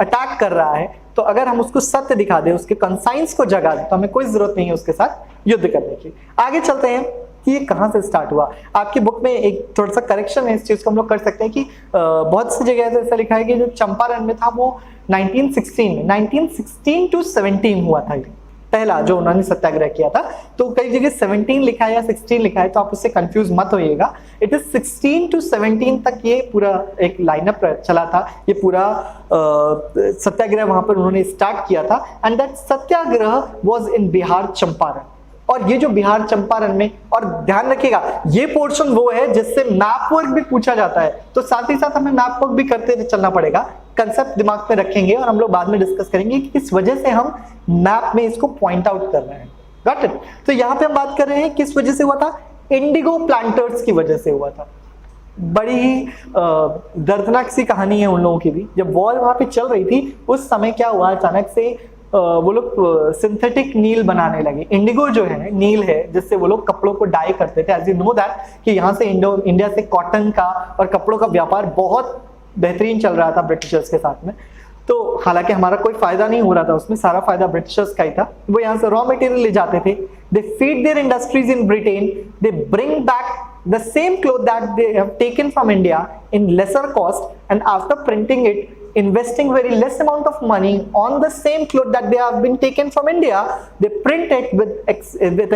अटैक कर रहा है, तो अगर हम उसको सत्य दिखा दें, उसके कंसाइंस को जगा दें, तो हमें कोई जरूरत नहीं है उसके साथ युद्ध करने की। आगे चलते हैं कि ये कहां से स्टार्ट हुआ। आपकी बुक में एक थोड़ा सा करेक्शन है, इस चीज को हम लोग कर सकते हैं कि बहुत सी जगह ऐसा लिखा है कि जो चंपारण में था वो 1916 to 17 हुआ था। पहला जो उन्होंने सत्याग्रह किया था। तो कई जगह 17 लिखा है या 16 लिखा है, तो आप उससे कंफ्यूज मत होइएगा। इट इज 16 to 17 तक ये पूरा एक लाइनअप चला था, ये पूरा सत्याग्रह वहां पर उन्होंने स्टार्ट किया था। And that Satyagraha was in Bihar Champaran. और ये जो बिहार चंपारण में, और ध्यान रखिएगा ये पोर्शन वो है जिससे मैप वर्क भी पूछा जाता है, तो साथ ही साथ हमें मैप वर्क भी करते चलना पड़ेगा। कंसेप्ट दिमाग में रखेंगे और हम लोग बाद में डिस्कस करेंगे कि किस वजह से हम मैप में इसको पॉइंट आउट कर रहे हैं। Got it? तो यहाँ पे हम बात कर रहे हैं किस वजह से हुआ था, इंडिगो प्लांटर्स की वजह से हुआ था। बड़ी ही दर्दनाक सी कहानी है उन लोगों की भी। जब वॉर वहां पे चल रही थी उस समय क्या हुआ, अचानक से वो लोग सिंथेटिक नील बनाने लगे। इंडिगो जो है नील है जिससे वो लोग कपड़ों को डाई करते थे। एज यू नो दैट कि यहाँ से इंडिया से कॉटन का और कपड़ों का व्यापार बहुत बेहतरीन चल रहा था ब्रिटिशर्स के साथ में। तो हालांकि हमारा कोई फायदा नहीं हो रहा था उसमें, सारा फायदा ब्रिटिशर्स का ही था। वो यहाँ से रॉ मटेरियल ले जाते थे, they feed there industries in Britain, they bring back the same cloth that they have taken from India in lesser cost, and after printing it, investing very less amount of money on the same cloth that they have been taken from India, they print it with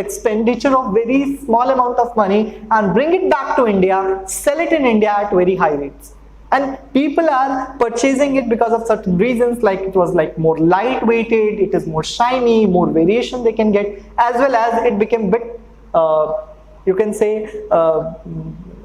expenditure of very small amount of money and bring it back to India, sell it in India at very high rates. And people are purchasing it because of certain reasons, like it was like more lightweighted, it is more shiny, more variation they can get, as well as it became bit you can say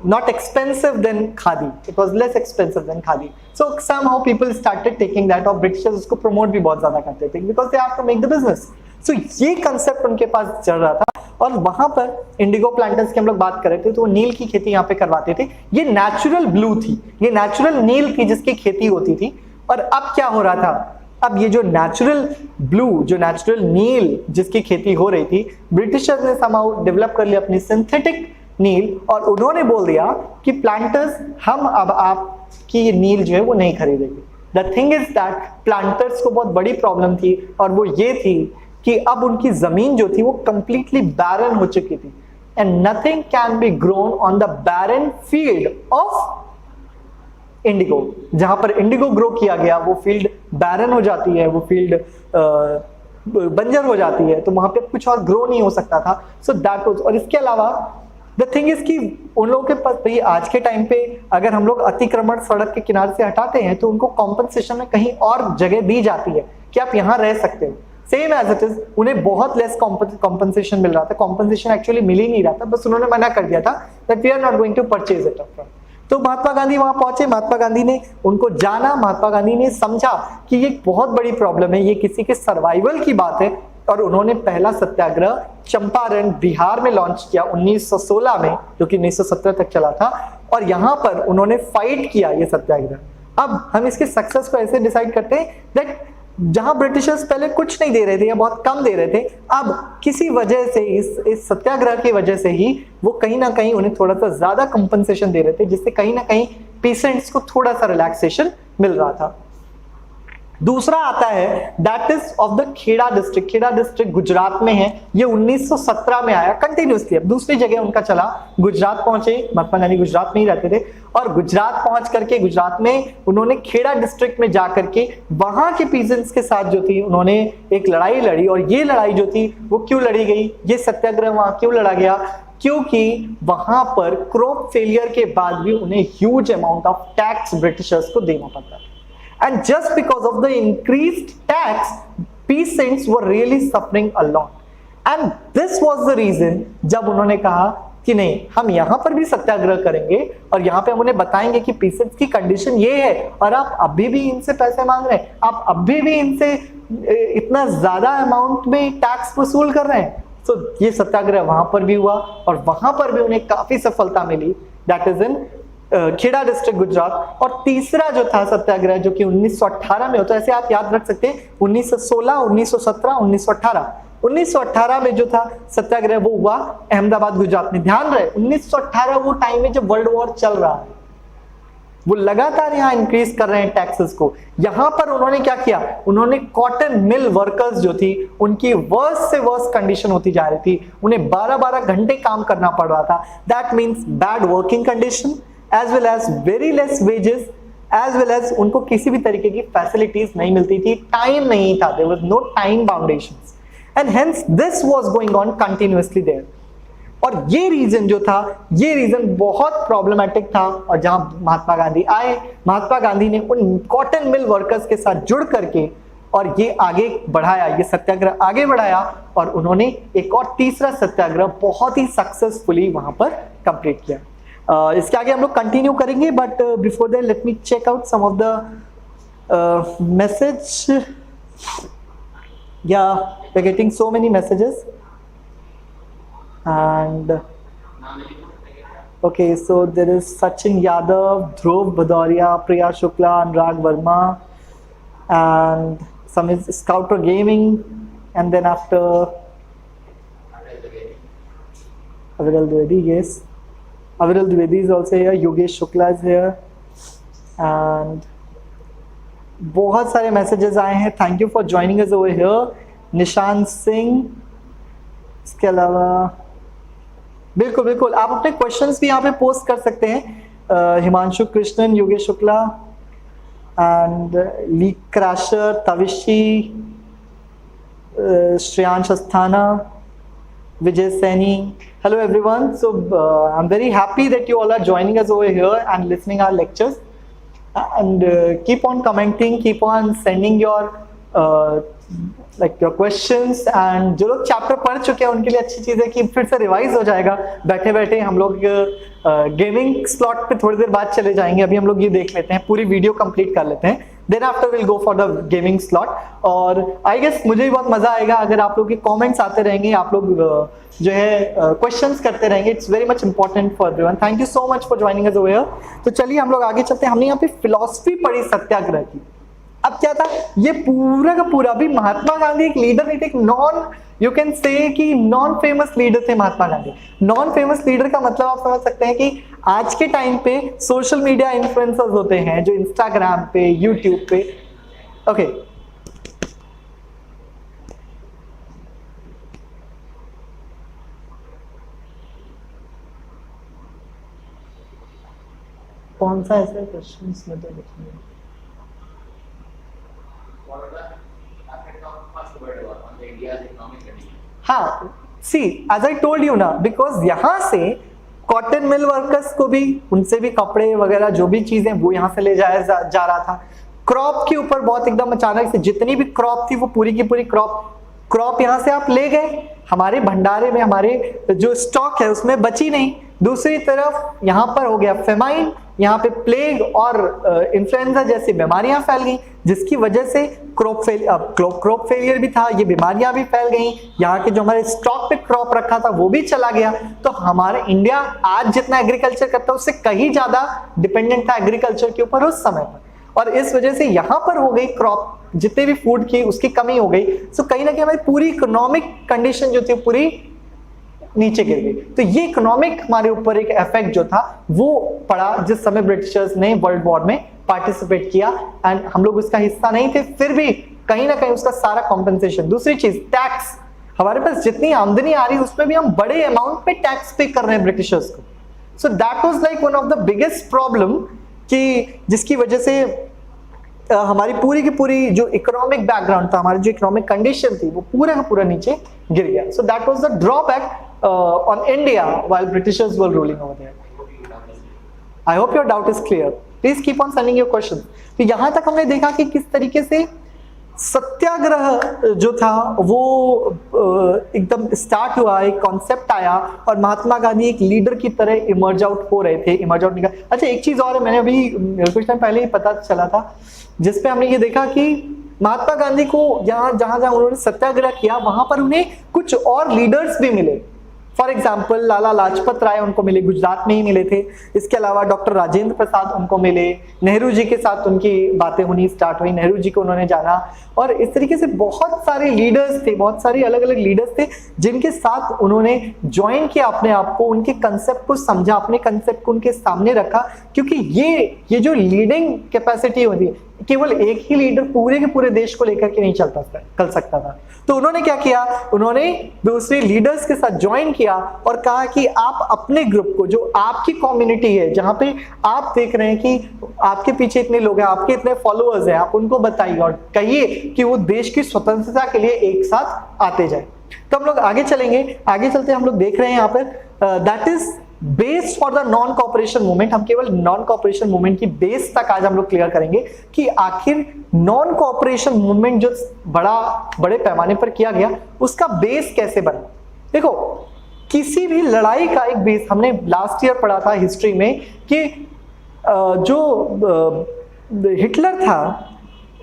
not expensive than khadi. It was less expensive than khadi. So somehow people started taking that, और Britishers उसको promote भी बहुत ज्यादा करते थे because they have to make the business. So ये concept उनके पास चल रहा था। और वहां पर इंडिगो प्लांटर्स की हम लोग बात कर रहे थे, तो वो नील की खेती यहाँ पे करवाते थे। ये नेचुरल ब्लू थी, ये नेचुरल नील थी जिसकी खेती होती थी। और अब क्या हो रहा था, अब ये जो नेचुरल ब्लू, जो नेचुरल नील जिसकी खेती हो रही थी, ब्रिटिशर्स ने समाउ डेवलप कर लिया अपनी सिंथेटिक नील, और उन्होंने बोल दिया कि प्लांटर्स हम अब आपकी ये नील जो है वो नहीं खरीदेंगे। The thing is that planters को बहुत बड़ी प्रॉब्लम थी, और वो ये थी कि अब उनकी जमीन जो थी वो कंप्लीटली बैरन हो चुकी थी, and nothing can be grown on the barren field of indigo. जहां पर इंडिगो ग्रो किया गया वो फील्ड बैरन हो जाती है, वो फील्ड बंजर हो जाती है, तो वहां पे कुछ और ग्रो नहीं हो सकता था। सो दैट वाज, और इसके अलावा द थिंग इज कि उन लोगों के पास भाई आज के टाइम पे अगर हम लोग अतिक्रमण सड़क के किनारे से हटाते हैं तो उनको कॉम्पनसेशन में कहीं और जगह दी जाती है कि आप यहाँ रह सकते हो। सेम एज इट इज, उन्हें बहुत लेस कॉम्पनसेशन मिल रहा था। कॉम्पनसेशन एक्चुअली मिल ही नहीं रहा था, बस उन्होंने मना कर दिया था that we are not going to purchase it upfront. तो महात्मा गांधी वहां पहुंचे, महात्मा गांधी ने उनको जाना, महात्मा गांधी ने समझा कि ये बहुत बड़ी प्रॉब्लम है, ये किसी के सर्वाइवल की बात है, और उन्होंने पहला सत्याग्रह चंपारण बिहार में लॉन्च किया 1916 में, जो कि 1917 तक चला था। और यहाँ पर उन्होंने फाइट किया ये सत्याग्रह। अब हम इसके सक्सेस को ऐसे डिसाइड करते हैं दैट जहां ब्रिटिशर्स पहले कुछ नहीं दे रहे थे या बहुत कम दे रहे थे, अब किसी वजह से इस सत्याग्रह की वजह से ही वो कहीं ना कहीं उन्हें थोड़ा सा ज्यादा कंपनसेशन दे रहे थे, जिससे कहीं ना कहीं पीसेंट्स को थोड़ा सा रिलैक्सेशन मिल रहा था। दूसरा आता है that is of the Kheda district. Kheda district Gujarat में है, ये 1917 में आया कंटिन्यूसली। अब दूसरी जगह उनका चला, गुजरात पहुंचे, महात्मा गांधी गुजरात में ही रहते थे, और गुजरात पहुंच करके गुजरात में उन्होंने खेड़ा डिस्ट्रिक्ट में जाकर के वहां के पीजेंट्स के साथ जो थी उन्होंने एक लड़ाई लड़ी। और ये लड़ाई जो थी वो क्यों लड़ी गई, ये सत्याग्रह वहां क्यों लड़ा गया, क्योंकि वहां पर क्रॉप फेलियर के बाद भी उन्हें huge amount of tax Britishers को देना पड़ता था। And just because of the increased tax, peasants were really suffering a lot. And this was the reason जब उन्होंने कहा कि नहीं, हम यहाँ पर भी सत्याग्रह करेंगे और यहाँ पे हम उन्हें बताएंगे कि पीसेंट्स की कंडीशन ये है, और आप अभी भी इनसे पैसे मांग रहे हैं, आप अभी भी इनसे इतना ज्यादा अमाउंट में टैक्स वसूल कर रहे हैं। तो ये सत्याग्रह वहां पर भी हुआ, और वहां पर भी उन्हें काफी सफलता मिली। That is in Kheda district Gujarat. और तीसरा जो था सत्याग्रह जो कि 1918 में होता है, ऐसे आप याद रख सकते हैं 1916, 1917, 1918। 1918 में जो था सत्याग्रह वो हुआ अहमदाबाद गुजरात में। ध्यान रहे 1918 वो टाइम है जब वर्ल्ड वॉर चल रहा है, वो लगातार यहाँ इंक्रीज कर रहे हैं टैक्सेस को। यहां पर उन्होंने क्या किया, उन्होंने कॉटन मिल वर्कर्स जो थी उनकी वर्स से वर्स कंडीशन होती जा रही थी, उन्हें 12-12 घंटे काम करना पड़ रहा था। That means bad working condition as well as very less wages, as well as उनको किसी भी तरीके की फैसिलिटीज नहीं मिलती थी, टाइम नहीं था, there was no time foundations, and hence this was going on continuously there. और ये रीजन जो था, ये रीजन बहुत प्रॉब्लमेटिक था, और जहां महात्मा गांधी आए, महात्मा गांधी ने उन कॉटन मिल वर्कर्स के साथ जुड़ करके और ये आगे बढ़ाया, ये सत्याग्रह आगे बढ़ाया, और उन्होंने एक और तीसरा सत्याग्रह बहुत ही सक्सेसफुली वहां पर कंप्लीट किया। इसके आगे हम लोग कंटिन्यू करेंगे, but before that let me check out some of the message. या we are getting so many messages and okay, so there is Sachin Yadav, Dhruv Bhadoria, Priya Shukla, Anurag Verma, and some is Scouter Gaming, and then after Aviral Dwivedi, yes, Aviral Dwivedi is also here, Yogesh Shukla is here, and बहुत सारे मैसेजेस आए हैं। Thank you for joining us over here. निशान सिंह, इसके अलावा बिल्कुल बिल्कुल आप अपने क्वेश्चंस भी यहाँ पे पोस्ट कर सकते हैं। Himanshu Krishnan, Yogesh Shukla and Lee Crasher, Tavishi, Shreyansh Asthana, Vijay Saini, hello everyone. So I'm very happy that you all are joining us over here and listening our lectures, and keep on commenting, keep on sending your like your questions, and जो लोग चैप्टर पढ़ चुके हैं उनके लिए अच्छी चीज़ है कि फिर से रिवाइज हो जाएगा। बैठे बैठे हम लोग गेमिंग स्लॉट पे थोड़ी देर बाद चले जाएंगे। अभी हम लोग ये देख लेते हैं, पूरी वीडियो कंप्लीट कर लेते हैं, then after will go for the gaming slot. और आई गेस मुझे भी बहुत मजा आएगा अगर आप लोग के कमेंट्स आते रहेंगे, आप लोग जो है क्वेश्चंस करते रहेंगे। It's very much important for everyone. Thank you so much for joining us over here. तो चलिए हम लोग आगे चलते हैं। हमने यहाँ पे फिलॉसफी पढ़ी सत्याग्रह की। अब क्या था, ये पूरा का पूरा भी महात्मा गांधी एक लीडर नहीं थे, एक नॉन, यू कैन से कि नॉन फेमस लीडर थे Mahatma Gandhi. Non famous leader का मतलब आप समझ सकते हैं कि आज के टाइम पे सोशल मीडिया इन्फ्लुएंसर्स होते हैं जो इंस्टाग्राम पे, यूट्यूब पे, ओके कौन सा ऐसा क्वेश्चन में तो देखिए। हाँ, सी एज आई टोल्ड यू ना, बिकॉज यहाँ से कॉटन मिल वर्कर्स को भी, उनसे भी कपड़े वगैरह जो भी चीजें वो यहाँ से ले जाया जा रहा था। क्रॉप के ऊपर बहुत एकदम अचानक से जितनी भी क्रॉप थी वो पूरी की पूरी क्रॉप यहाँ से आप ले गए, हमारे भंडारे में, हमारे जो स्टॉक है उसमें बची नहीं। दूसरी तरफ यहाँ पर हो गया फेमाइन, यहाँ पे प्लेग और इन्फ्लुएंजा जैसी बीमारियां फैल गई, जिसकी वजह से क्रॉप फेलियर भी था, ये बीमारियां भी फैल गई। यहाँ के जो हमारे स्टॉक पे क्रॉप रखा था वो भी चला गया। तो हमारा इंडिया आज जितना एग्रीकल्चर करता है उससे कहीं ज्यादा डिपेंडेंट था एग्रीकल्चर के ऊपर उस समय पर, और इस वजह से यहाँ पर हो गई क्रॉप, जितने भी फूड की उसकी कमी हो गई। सो कहीं ना कहीं हमारी पूरी इकोनॉमिक कंडीशन जो थी पूरी नीचे गिर गई। तो ये इकोनॉमिक हमारे ऊपर एक इफेक्ट जो था वो पड़ा, जिस समय ब्रिटिशर्स ने वर्ल्ड वॉर में पार्टिसिपेट किया, एंड हम लोग उसका हिस्सा नहीं थे, फिर भी कहीं ना कहीं उसका सारा कॉम्पेंसेशन। दूसरी चीज टैक्स, हमारे पास जितनी आमदनी आ रही है उसमें भी हम बड़े अमाउंट पे टैक्स पे कर रहे हैं ब्रिटिशर्स को। सो that was like one of the biggest problem, कि जिसकी वजह से हमारी पूरी की पूरी जो इकोनॉमिक बैकग्राउंड था, हमारी जो इकोनॉमिक कंडीशन थी वो पूरा का पूरा नीचे गिर गया। सो that was the drawback on India while Britishers were ruling over there. I hope your doubt is clear. Please keep on sending your questions. तो यहाँ तक हमने देखा कि किस तरीके से सत्याग्रह जो था वो एकदम स्टार्ट हुआ, एक कॉन्सेप्ट आया और महात्मा गांधी एक लीडर की तरह इमर्ज आउट हो रहे थे, इमर्ज आउट निकल। अच्छा, एक चीज और है, मैंने अभी कुछ टाइम पहले ही पता चला था, जिसपे हमने ये देखा कि महात्मा गांधी को जहां जहां उन्होंने सत्याग्रह किया वहां पर उन्हें कुछ और लीडर्स भी मिले। फॉर एग्जाम्पल लाला लाजपत राय उनको मिले, गुजरात में ही मिले थे। इसके अलावा डॉक्टर राजेंद्र प्रसाद उनको मिले, नेहरू जी के साथ उनकी बातें होनी स्टार्ट हुई, नेहरू जी को उन्होंने जाना, और इस तरीके से बहुत सारे लीडर्स थे, बहुत सारे अलग अलग लीडर्स थे जिनके साथ उन्होंने ज्वाइन किया अपने आप को, उनके कंसेप्ट को समझा, अपने कंसेप्ट को उनके सामने रखा। क्योंकि ये जो लीडिंग कैपेसिटी होती है, केवल एक ही लीडर पूरे के पूरे देश को लेकर के नहीं चल सकता था। तो उन्होंने क्या किया, उन्होंने दूसरे लीडर्स के साथ ज्वाइन किया और कहा कि आप अपने ग्रुप को, जो आपकी कम्युनिटी है, जहां पे आप देख रहे हैं कि आपके पीछे इतने लोग हैं, आपके इतने फॉलोअर्स हैं, आप उनको बताइए और कहिए कि वो देश की स्वतंत्रता के लिए एक साथ आते जाए। तो हम लोग आगे चलेंगे, आगे चलते हम लोग देख रहे हैं यहाँ पर that is base for the non cooperation movement. हम केवल नॉन कॉपरेशन मूवमेंट की बेस तक आज हम लोग क्लियर करेंगे कि आखिर नॉन कॉपरेशन मूवमेंट जो बड़े पैमाने पर किया गया उसका बेस कैसे बना। देखो, किसी भी लड़ाई का एक बेस, हमने लास्ट ईयर पढ़ा था हिस्ट्री में कि जो हिटलर था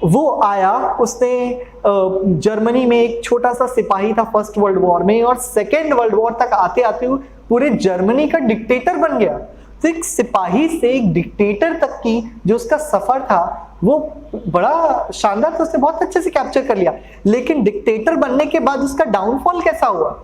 वो आया, उसने जर्मनी में एक छोटा सा सिपाही था फर्स्ट वर्ल्ड वॉर में, और सेकेंड वर्ल्ड वॉर तक आते आते पूरे जर्मनी का डिक्टेटर बन गया। तो एक सिपाही से एक डिक्टेटर तक की जो उसका सफर था वो बड़ा शानदार था, उसने बहुत अच्छे से कैप्चर कर लिया। लेकिन डिक्टेटर बनने के बाद उसका डाउनफॉल कैसा हुआ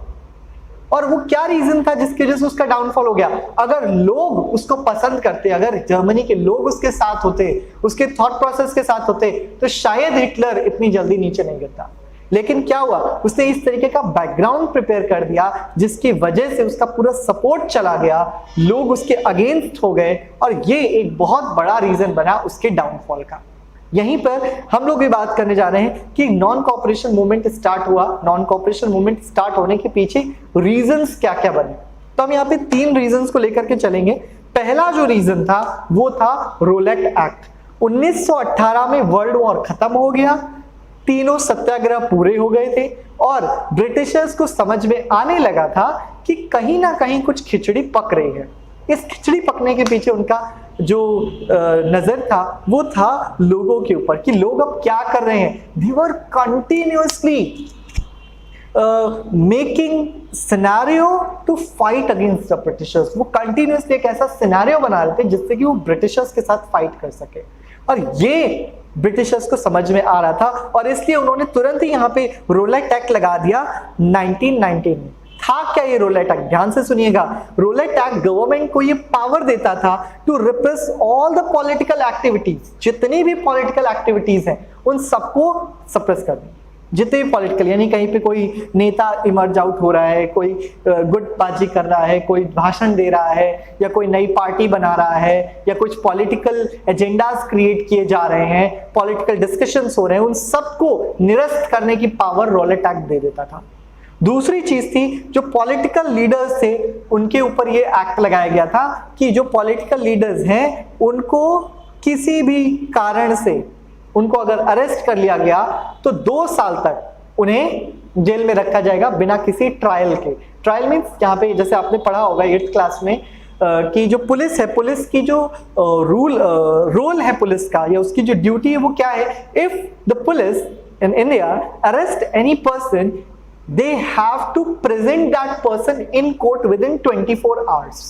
और वो क्या रीजन था जिसकी वजह से उसका डाउनफॉल हो गया। अगर लोग उसको पसंद करते, अगर जर्मनी के लोग उसके साथ होते, उसके थॉट प्रोसेस के साथ होते, तो शायद हिटलर इतनी जल्दी नीचे नहीं गिरता। लेकिन क्या हुआ, उसने इस तरीके का बैकग्राउंड प्रिपेयर कर दिया जिसकी वजह से उसका पूरा सपोर्ट चला गया, लोग उसके अगेंस्ट हो गए और ये एक बहुत बड़ा रीजन बना उसके डाउनफॉल का। यहीं पर हम लोग ये बात करने जा रहे हैं कि नॉन कॉपरेशन मूवमेंट स्टार्ट हुआ, नॉन कॉपरेशन मूवमेंट स्टार्ट होने के पीछे रीजंस क्या क्या बने। तो हम यहाँ पे 3 रीजंस को लेकर के चलेंगे। पहला जो रीजन था वो था रोलेट एक्ट। 1918 में वर्ल्ड वॉर खत्म हो गया, तीनों सत्याग्रह पूरे हो गए थे और ब्रिटिशर्स को समझ में आने लगा था कि कहीं ना कहीं कुछ खिचड़ी पक रही है। इस खिचड़ी पकने के पीछे उनका जो नजर था वो था लोगों के ऊपर कि लोग अब क्या कर रहे हैं। They were continuously making scenario to fight against the Britishers. वो कंटिन्यूअसली एक ऐसा सिनेरियो बना रहे थे जिससे कि वो ब्रिटिशर्स के साथ फाइट कर सके, और ये ब्रिटिशर्स को समझ में आ रहा था और इसलिए उन्होंने तुरंत ही यहाँ पे रोलेट एक्ट लगा दिया 1919 में। था क्या ये रोलेट एक्ट, ध्यान से सुनिएगा। रोलेट एक्ट गवर्नमेंट को ये पावर देता था to repress all the political activities, जितनी भी पॉलिटिकल एक्टिविटीज हैं उन सबको सप्रेस कर दें। जितने भी पॉलिटिकल, यानी कहीं पे कोई नेता इमर्ज आउट हो रहा है, कोई गुटबाजी कर रहा है, कोई भाषण दे रहा है, या कोई नई पार्टी बना रहा है, या कुछ पॉलिटिकल एजेंडाज क्रिएट किए जा रहे हैं, पॉलिटिकल डिस्कशंस हो रहे हैं, उन सबको निरस्त करने की पावर रोलेट एक्ट दे देता था। दूसरी चीज थी, जो पॉलिटिकल लीडर्स थे उनके ऊपर ये एक्ट लगाया गया था कि जो पॉलिटिकल लीडर्स हैं उनको किसी भी कारण से उनको अगर अरेस्ट कर लिया गया तो 2 साल तक उन्हें जेल में रखा जाएगा बिना किसी ट्रायल के। ट्रायल मीन्स यहाँ पे जैसे आपने पढ़ा होगा 8th क्लास में कि जो पुलिस है, पुलिस की जो रोल है पुलिस का, या उसकी जो ड्यूटी है वो क्या है। If the police in India arrest any person, they have to present that person in court within 24 hours।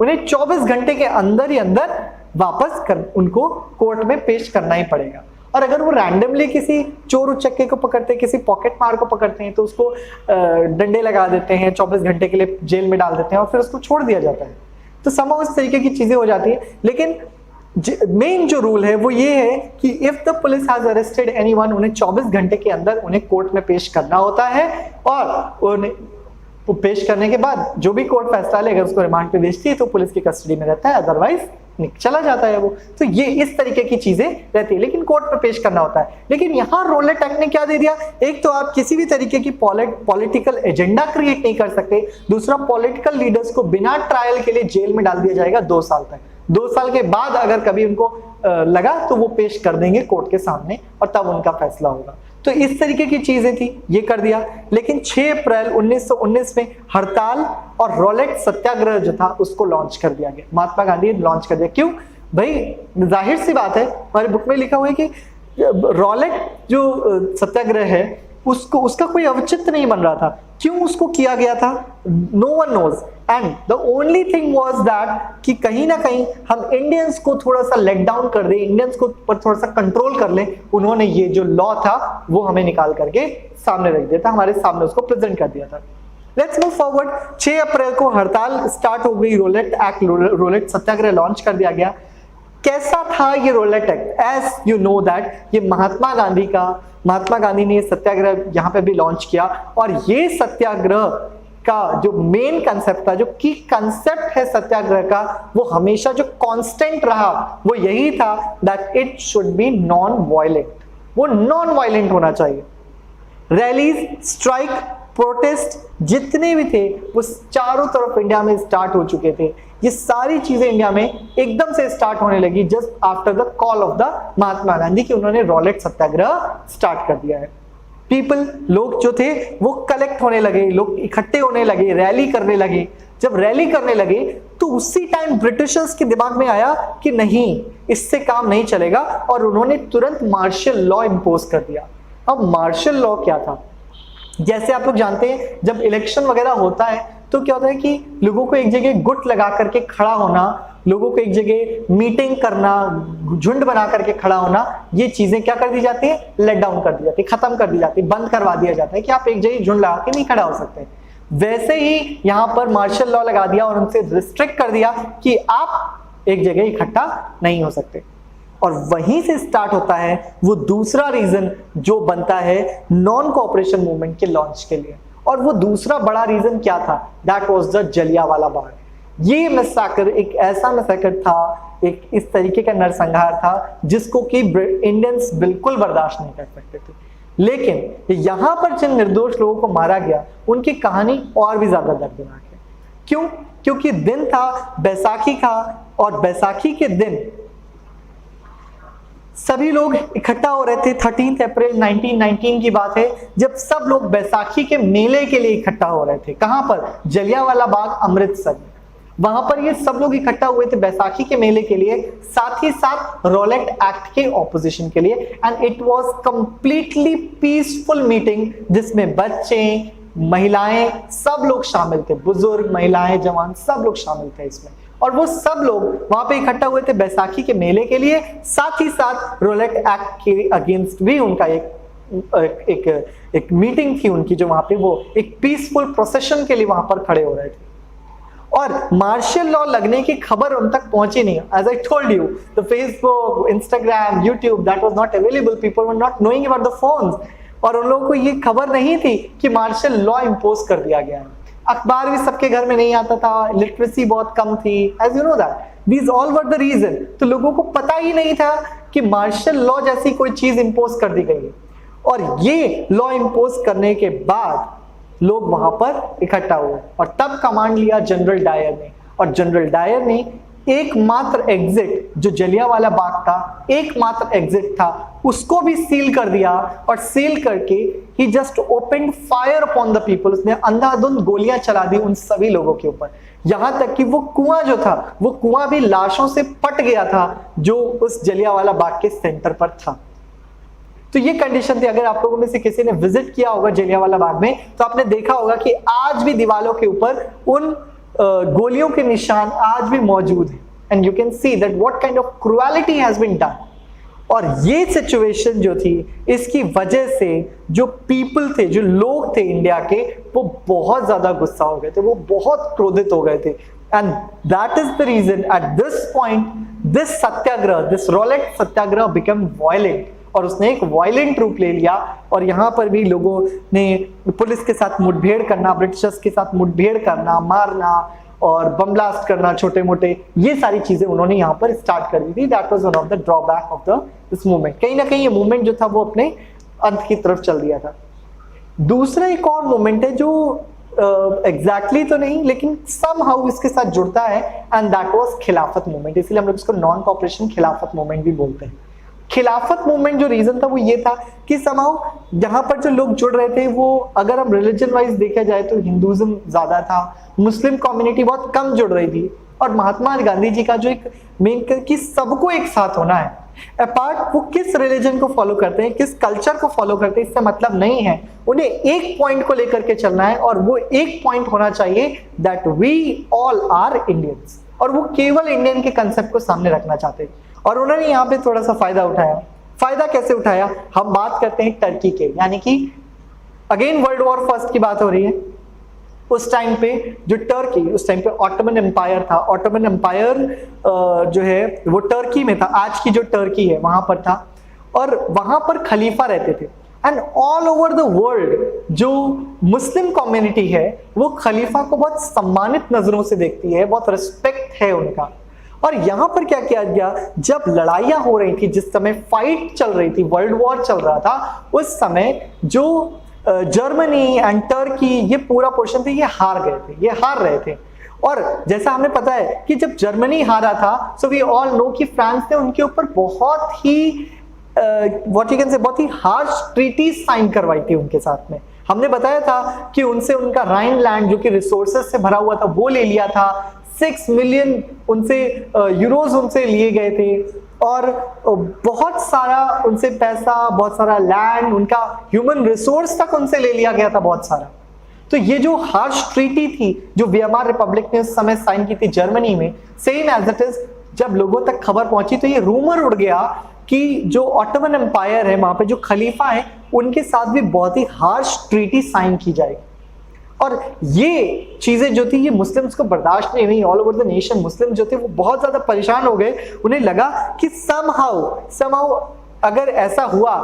उन्हें 24 घंटे के अंदर ही अंदर वापस उनको कोर्ट में पेश करना ही पड़ेगा। और अगर वो रैंडमली किसी चोर उचक्के को पकड़ते हैं, किसी पॉकेट मार को पकड़ते हैं, तो उसको डंडे लगा देते हैं, 24 घंटे के लिए जेल में डाल देते हैं और फिर उसको छोड़ दिया जाता है। तो समझो इस तरीके की चीजें हो जाती है। लेकिन मेन जो रूल है वो ये है कि if the police has arrested anyone, उन्हें 24 घंटे के अंदर उन्हें कोर्ट में पेश करना होता है, और उन्हें पेश करने के बाद जो भी कोर्ट फैसला ले, अगर उसको रिमांड पे भेजती है तो पुलिस की कस्टडी में रहता है, अदरवाइज चला जाता है वो। तो ये इस तरीके की चीजें रहती है, लेकिन कोर्ट में पेश करना होता है। लेकिन यहाँ रोलेट एक्ट ने क्या दे दिया, एक तो आप किसी भी तरीके की पॉलिटिकल एजेंडा क्रिएट नहीं कर सकते, दूसरा पॉलिटिकल लीडर्स को बिना ट्रायल के लिए जेल में डाल दिया जाएगा 2 साल तक। 2 साल के बाद अगर कभी उनको लगा तो वो पेश कर देंगे कोर्ट के सामने और तब उनका फैसला होगा। तो इस तरीके की चीजें थी, ये कर दिया। लेकिन 6 अप्रैल 1919 में हड़ताल और रोलेट सत्याग्रह जो था उसको लॉन्च कर दिया गया, महात्मा गांधी ने लॉन्च कर दिया। क्यों भाई, जाहिर सी बात है, हमारी बुक में लिखा हुआ है कि रोलेट जो सत्याग्रह है उसको उसका कोई औचित्य नहीं बन रहा था। क्यों उसको किया गया था, no one knows, and the only thing was that कि कहीं ना कहीं हम इंडियंस को थोड़ा सा लेट डाउन कर दें, इंडियंस को पर थोड़ा सा कंट्रोल कर लें। उन्होंने ये जो लॉ था वो हमें निकाल करके सामने रख दिया था, हमारे सामने उसको प्रेजेंट कर दिया था। Let's move forward. 6 अप्रैल को हड़ताल स्टार्ट हो गई, Rowlatt Act, Rowlatt satyagraha launch कर दिया गया। कैसा था ये Rowlatt Act? As you know that ये महात्मा गांधी ने ये सत्याग्रह यहाँ पे भी लॉन्च किया, और ये सत्याग्रह का जो मेन कंसेप्ट था, जो की कंसेप्ट है सत्याग्रह का, वो हमेशा जो कांस्टेंट रहा वो यही था that it should be non violent. वो नॉन वायलेंट होना चाहिए। रैलीज, स्ट्राइक, प्रोटेस्ट जितने भी थे वो चारों तरफ इंडिया में स्टार्ट हो चुके थे। ये सारी चीजें इंडिया में एकदम से स्टार्ट होने लगी just after the call of the Mahatma Gandhi कि उन्होंने रॉलेट सत्याग्रह स्टार्ट कर दिया है। पीपल, लोग जो थे वो कलेक्ट होने लगे, लोग इकट्ठे होने लगे, रैली करने लगे। जब रैली करने लगे तो उसी टाइम ब्रिटिशर्स के दिमाग में आया कि नहीं, इससे काम नहीं चलेगा, और उन्होंने तुरंत मार्शल लॉ इंपोज कर दिया। अब मार्शल लॉ क्या था? जैसे आप लोग जानते हैं जब इलेक्शन वगैरह होता है तो क्या होता है कि लोगों को एक जगह गुट लगा करके खड़ा होना, लोगों को एक जगह मीटिंग करना, झुंड बना करके खड़ा होना, ये चीजें क्या कर दी जाती है? लेट डाउन कर दी जाती है, खत्म कर दी जाती है, बंद करवा दिया जाता है कि आप एक जगह झुंड लगा के नहीं खड़ा हो सकते। वैसे ही यहाँ पर मार्शल लॉ लगा दिया और उनसे रिस्ट्रिक्ट कर दिया कि आप एक जगह इकट्ठा नहीं हो सकते। और वहीं से स्टार्ट होता है वो दूसरा रीजन जो बनता है नॉन कोऑपरेशन मूवमेंट के लॉन्च के लिए। और वो दूसरा बड़ा रीजन क्या था? That was the Jallianwala Bagh. ये मैसेकर एक ऐसा मैसेकर था, एक इस तरीके का नरसंहार था जिसको कि इंडियंस बिल्कुल बर्दाश्त नहीं कर सकते थे। लेकिन यहां पर जिन निर्दोष लोगों को मारा गया उनकी कहानी और भी ज्यादा दर्दनाक है। क्यों? क्योंकि दिन था बैसाखी का, और बैसाखी के दिन सभी लोग इकट्ठा हो रहे थे। 13 अप्रैल 1919 की बात है जब सब लोग बैसाखी के मेले के लिए इकट्ठा हो रहे थे। कहां पर? जलियांवाला बाग, अमृतसर में। वहां पर ये सब लोग इकट्ठा हुए थे बैसाखी के मेले के लिए, साथ ही साथ रॉलेट एक्ट के ऑपोजिशन के लिए। And it was completely peaceful meeting जिसमें बच्चे, महिलाएं, सब लोग शामिल थे, बुजुर्ग, महिलाएं, जवान, सब लोग शामिल थे इसमें। और वो सब लोग वहां पे इकट्ठा हुए थे बैसाखी के मेले के लिए, साथ ही साथ रॉलेट एक्ट के अगेंस्ट भी उनका एक मीटिंग थी उनकी, जो वहां पे वो एक पीसफुल प्रोसेशन के लिए वहां पर खड़े हो रहे थे। और मार्शल लॉ लगने की खबर उन तक पहुंची नहीं। As I told you, the Facebook, Instagram, YouTube, that was not available, people were not knowing about the phones, और उन लोगों को ये खबर नहीं थी कि मार्शल लॉ इंपोज कर दिया गया है। अखबार भी सबके घर में नहीं आता था, लिटरेसी बहुत कम थी, as you know that, these all were the reason. तो लोगों को पता ही नहीं था कि मार्शल लॉ जैसी कोई चीज इंपोज कर दी गई है। और ये लॉ इंपोज करने के बाद लोग वहां पर इकट्ठा हुए, और तब कमांड लिया जनरल डायर ने। और जनरल डायर ने एकमात्र एग्जिट जो जलियांवाला बाग का एकमात्र एग्जिट था उसको भी सील कर दिया, और सील करके ही just opened fire upon the people. उसने अंधाधुंध गोलियां चला दी उन सभी लोगों के ऊपर, यहां तक कि वो कुआं जो था वो कुआं भी लाशों से पट गया था जो उस जलियांवाला बाग के सेंटर पर था। तो ये कंडीशन थी। अगर आप लोगों में से किसी ने विजिट किया होगा जलियांवाला बाग में तो आपने देखा होगा कि आज भी दीवारों के ऊपर उन गोलियों के निशान आज भी मौजूद हैं, and you can see that what kind of cruelty has been done. और ये सिचुएशन जो थी इसकी वजह से जो पीपल थे, जो लोग थे इंडिया के, वो बहुत ज्यादा गुस्सा हो गए थे, वो बहुत क्रोधित हो गए थे। And that is the reason at this point this Satyagraha, this Rowlatt Satyagraha become violent, और उसने एक वायलेंट रूप ले लिया। और यहाँ पर भी लोगों ने पुलिस के साथ मुठभेड़ करना, ब्रिटिशर्स के साथ मुठभेड़ करना, मारना और बम ब्लास्ट करना, छोटे मोटे, ये सारी चीजें उन्होंने यहाँ पर स्टार्ट कर दी थी। That was one of the drawback of this movement. कहीं ना कहीं ये मूवमेंट जो था वो अपने अंत की तरफ चल दिया था। दूसरा एक और मूवमेंट है जो एग्जैक्टली तो नहीं लेकिन समहाउ इसके साथ जुड़ता है, एंड दैट वाज खिलाफत मूवमेंट। इसलिए हम लोग इसको नॉन कॉपरेशन खिलाफत मूवमेंट भी बोलते हैं। खिलाफत मूवमेंट जो रीजन था वो ये था कि समाउ यहाँ पर जो लोग जुड़ रहे थे वो, अगर हम रिलीजन वाइज देखा जाए तो हिंदुइज्म ज्यादा था, मुस्लिम कम्युनिटी बहुत कम जुड़ रही थी। और महात्मा गांधी जी का जो एक मेन कि सबको एक साथ होना है, अपार्ट वो किस रिलीजन को फॉलो करते हैं, किस कल्चर को फॉलो करते हैं, इससे मतलब नहीं है। उन्हें एक पॉइंट को लेकर के चलना है, और वो एक पॉइंट होना चाहिए that we all are Indians. और वो केवल इंडियन के कंसेप्ट को सामने रखना चाहते हैं, और उन्होंने यहाँ पे थोड़ा सा फायदा उठाया। फायदा कैसे उठाया? हम बात करते हैं टर्की के, यानी कि अगेन वर्ल्ड वॉर फर्स्ट की बात हो रही है। उस टाइम पे जो टर्की, उस टाइम पे ऑटोमन एम्पायर था, ऑटोमन एम्पायर जो है वो टर्की में था, आज की जो टर्की है वहां पर था, और वहां पर खलीफा रहते थे। And all over the world जो मुस्लिम कम्युनिटी है वो खलीफा को बहुत सम्मानित नजरों से देखती है, बहुत रिस्पेक्ट है उनका। और यहां पर क्या किया गया, जब लड़ाइयां हो रही थी, जिस समय फाइट चल रही थी, वर्ल्ड वॉर चल रहा था, उस समय जो जर्मनी एंड टर्की ये पूरा पोर्शन थे, ये हार गए थे, ये हार रहे थे। और जैसा हमें पता है कि जब जर्मनी हारा था, सो वी ऑल नो कि फ्रांस ने उनके ऊपर बहुत ही व्हाट यू कैन से बहुत ही हार्श ट्रीटी साइन करवाई थी उनके साथ में। हमने बताया था कि उनसे उनका राइन लैंड जो कि रिसोर्सेज से भरा हुआ था वो ले लिया था, 6 मिलियन उनसे यूरोज उनसे लिए गए थे, और बहुत सारा उनसे पैसा, बहुत सारा लैंड, उनका ह्यूमन रिसोर्स तक उनसे ले लिया गया था बहुत सारा। तो ये जो हार्श ट्रीटी थी जो वीयमार रिपब्लिक ने उस समय साइन की थी जर्मनी में, सेम एज इट इज जब लोगों तक खबर पहुंची तो ये रूमर उड़ गया कि जो ऑटोमन एम्पायर है वहां पे जो खलीफा है उनके साथ भी बहुत ही हार्श ट्रीटी साइन की जाएगी। और ये चीजें जो थी ये मुस्लिम्स को बर्दाश्त नहीं हुई। ऑल ओवर द नेशन मुस्लिम जो थे वो बहुत ज्यादा परेशान हो गए। उन्हें लगा कि समहाउ अगर ऐसा हुआ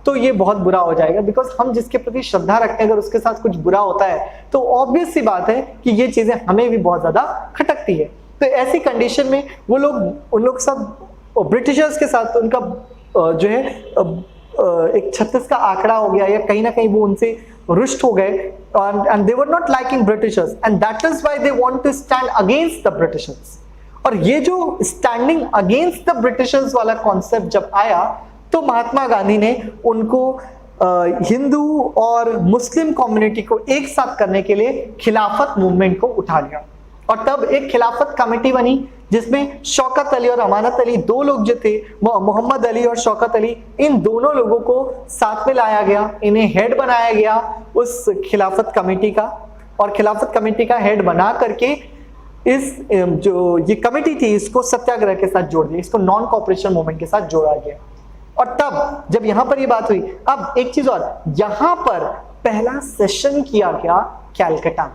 तो ये बहुत बुरा हो जाएगा, बिकॉज हम जिसके प्रति श्रद्धा रखते हैं अगर उसके साथ कुछ बुरा होता है तो ऑब्वियस सी बात है कि ये चीजें हमें भी बहुत ज्यादा खटकती है। तो ऐसी कंडीशन में वो लोग उन लोग के साथ, ब्रिटिशर्स के साथ उनका जो है एक 36 का आंकड़ा हो गया, या कहीं ना कहीं वो उनसे रुष्ट हो गए, and they were not liking Britishers and that is why they want to stand against the Britishers. और ये जो स्टैंडिंग अगेंस्ट द ब्रिटिशर्स वाला कॉन्सेप्ट जब आया तो महात्मा गांधी ने उनको हिंदू और मुस्लिम कम्युनिटी को एक साथ करने के लिए खिलाफत मूवमेंट को उठा लिया। और तब एक खिलाफत कमेटी बनी जिसमें शौकत अली और अमानत अली, दो लोग जो थे, मोहम्मद अली और शौकत अली, इन दोनों लोगों को साथ में लाया गया, इन्हें हेड बनाया गया उस खिलाफत कमेटी का। और खिलाफत कमेटी का हेड बना करके इस जो ये कमेटी थी इसको सत्याग्रह के साथ जोड़ दिया, इसको नॉन कॉपरेशन मूवमेंट के साथ जोड़ा गया। और तब जब यहां पर ये बात हुई, अब एक चीज और, यहां पर पहला सेशन किया गया कैलकाटा।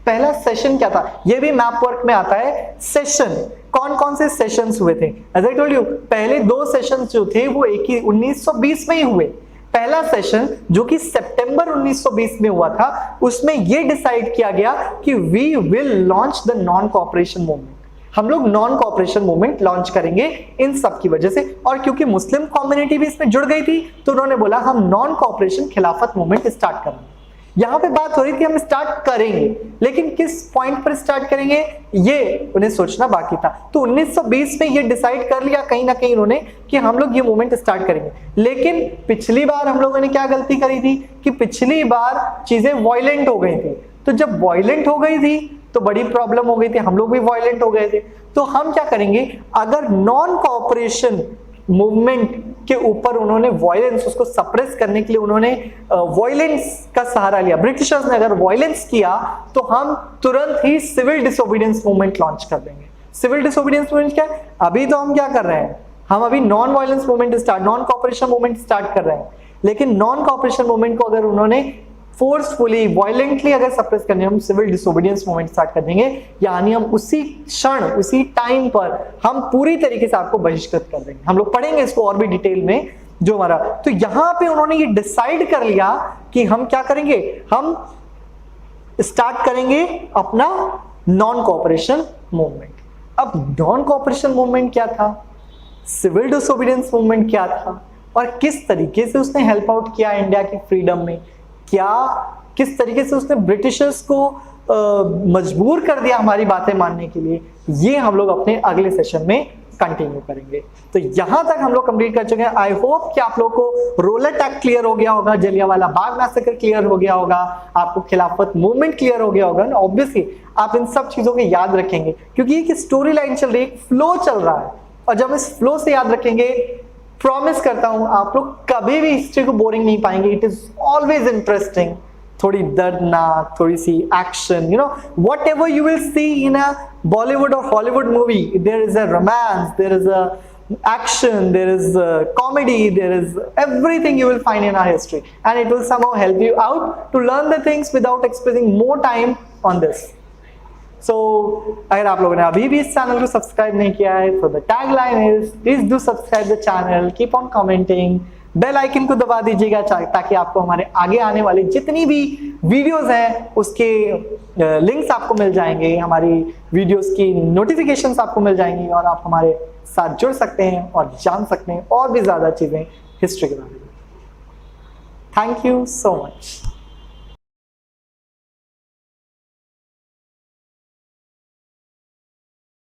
पहला सेशन क्या था ये भी मैप वर्क में आता है। सेशन कौन कौन से सेशंस हुए थे, एज आई टोल्ड यू पहले 2 सेशंस जो थे वो एक ही 1920 में ही हुए। पहला सेशन जो कि सितंबर 1920 में हुआ था, उसमें ये डिसाइड किया गया कि we will launch the non cooperation movement. हम लोग नॉन कॉपरेशन मूवमेंट लॉन्च करेंगे इन सब की वजह से। और क्योंकि मुस्लिम कम्युनिटी भी इसमें जुड़ गई थी तो उन्होंने बोला हम नॉन कॉपरेशन खिलाफत मूवमेंट स्टार्ट करेंगे। यहां पे बात हो रही थी हम स्टार्ट करेंगे, लेकिन किस पॉइंट पर स्टार्ट करेंगे ये उन्हें सोचना बाकी था। तो 1920 में ये डिसाइड कर लिया कहीं ना कहीं उन्होंने कि हम लोग ये मूवमेंट स्टार्ट करेंगे। लेकिन पिछली बार हम लोगों ने क्या गलती करी थी कि पिछली बार चीजें वायलेंट हो गई थी। तो जब वायलेंट हो गई थी तो बड़ी प्रॉब्लम हो गई थी, हम लोग भी वायलेंट हो गए थे। तो हम क्या करेंगे, अगर नॉन कॉपरेशन मूवमेंट के ऊपर उन्होंने वायलेंस, उसको सप्रेस करने के लिए उन्होंने वायलेंस का सहारा लिया, ब्रिटिशर्स ने अगर वायलेंस किया तो हम तुरंत ही सिविल डिसोबीडियंस मूवमेंट लॉन्च कर देंगे। सिविल डिसोबीडियंस मूवमेंट क्या है, अभी तो हम क्या कर रहे हैं, हम अभी non violence movement start, non cooperation movement start कर रहे हैं। लेकिन नॉन कॉपरेशन मूवमेंट को अगर उन्होंने फोर्सफुली वायलेंटली अगर सप्रेस करने, हम सिविल डिसोबीडियंस मूवमेंट स्टार्ट कर देंगे, यानी हम उसी क्षण उसी टाइम पर हम पूरी तरीके से आपको बहिष्कृत कर देंगे। हम लोग पढ़ेंगे इसको और भी डिटेल में जो हमारा। तो यहां पे उन्होंने ये डिसाइड कर लिया कि हम क्या करेंगे, हम स्टार्ट करेंगे अपना नॉन कॉपरेशन मूवमेंट। अब नॉन कॉपरेशन मूवमेंट क्या था, सिविल डिसोबीडियंस मूवमेंट क्या था, और किस तरीके से उसने हेल्प आउट किया इंडिया की फ्रीडम में, क्या किस तरीके से उसने ब्रिटिशर्स को मजबूर कर दिया हमारी बातें मानने के लिए, ये हम लोग अपने अगले सेशन में कंटिन्यू करेंगे। तो यहां तक हम लोग कंप्लीट कर चुके हैं। आई होप कि आप लोग को रोलेट एक्ट क्लियर हो गया होगा, जलियांवाला बाग मैसेकर क्लियर हो गया होगा, आपको खिलाफत मूवमेंट क्लियर हो गया होगा। ऑब्वियसली आप इन सब चीजों को याद रखेंगे क्योंकि एक स्टोरी लाइन चल रही है, एक फ्लो चल रहा है, और जब इस फ्लो से याद रखेंगे, प्रॉमिस करता हूं आप लोग कभी भी हिस्ट्री को बोरिंग नहीं पाएंगे। इट इज ऑलवेज इंटरेस्टिंग, थोड़ी दर्दनाक, थोड़ी सी action, you know, whatever you will see in a Bollywood और Hollywood movie, there is a romance, there is a action, there is comedy, there is everything you will find in our history, and it will somehow help you out to learn the things without expressing more time on this. So अगर आप लोगों ने अभी भी इस चैनल को सब्सक्राइब नहीं किया है, so the tagline is please do subscribe the channel, keep on commenting, bell icon को दबा दीजिएगा ताकि आपको हमारे आगे आने वाली जितनी भी वीडियोस हैं उसके लिंक्स आपको मिल जाएंगे, हमारी वीडियोस की नोटिफिकेशंस आपको मिल जाएंगी और आप हमारे साथ जुड़ सकते हैं और जान सकते हैं और भी ज़्यादा चीज़ें हिस्ट्री के बारे में। Thank you so much.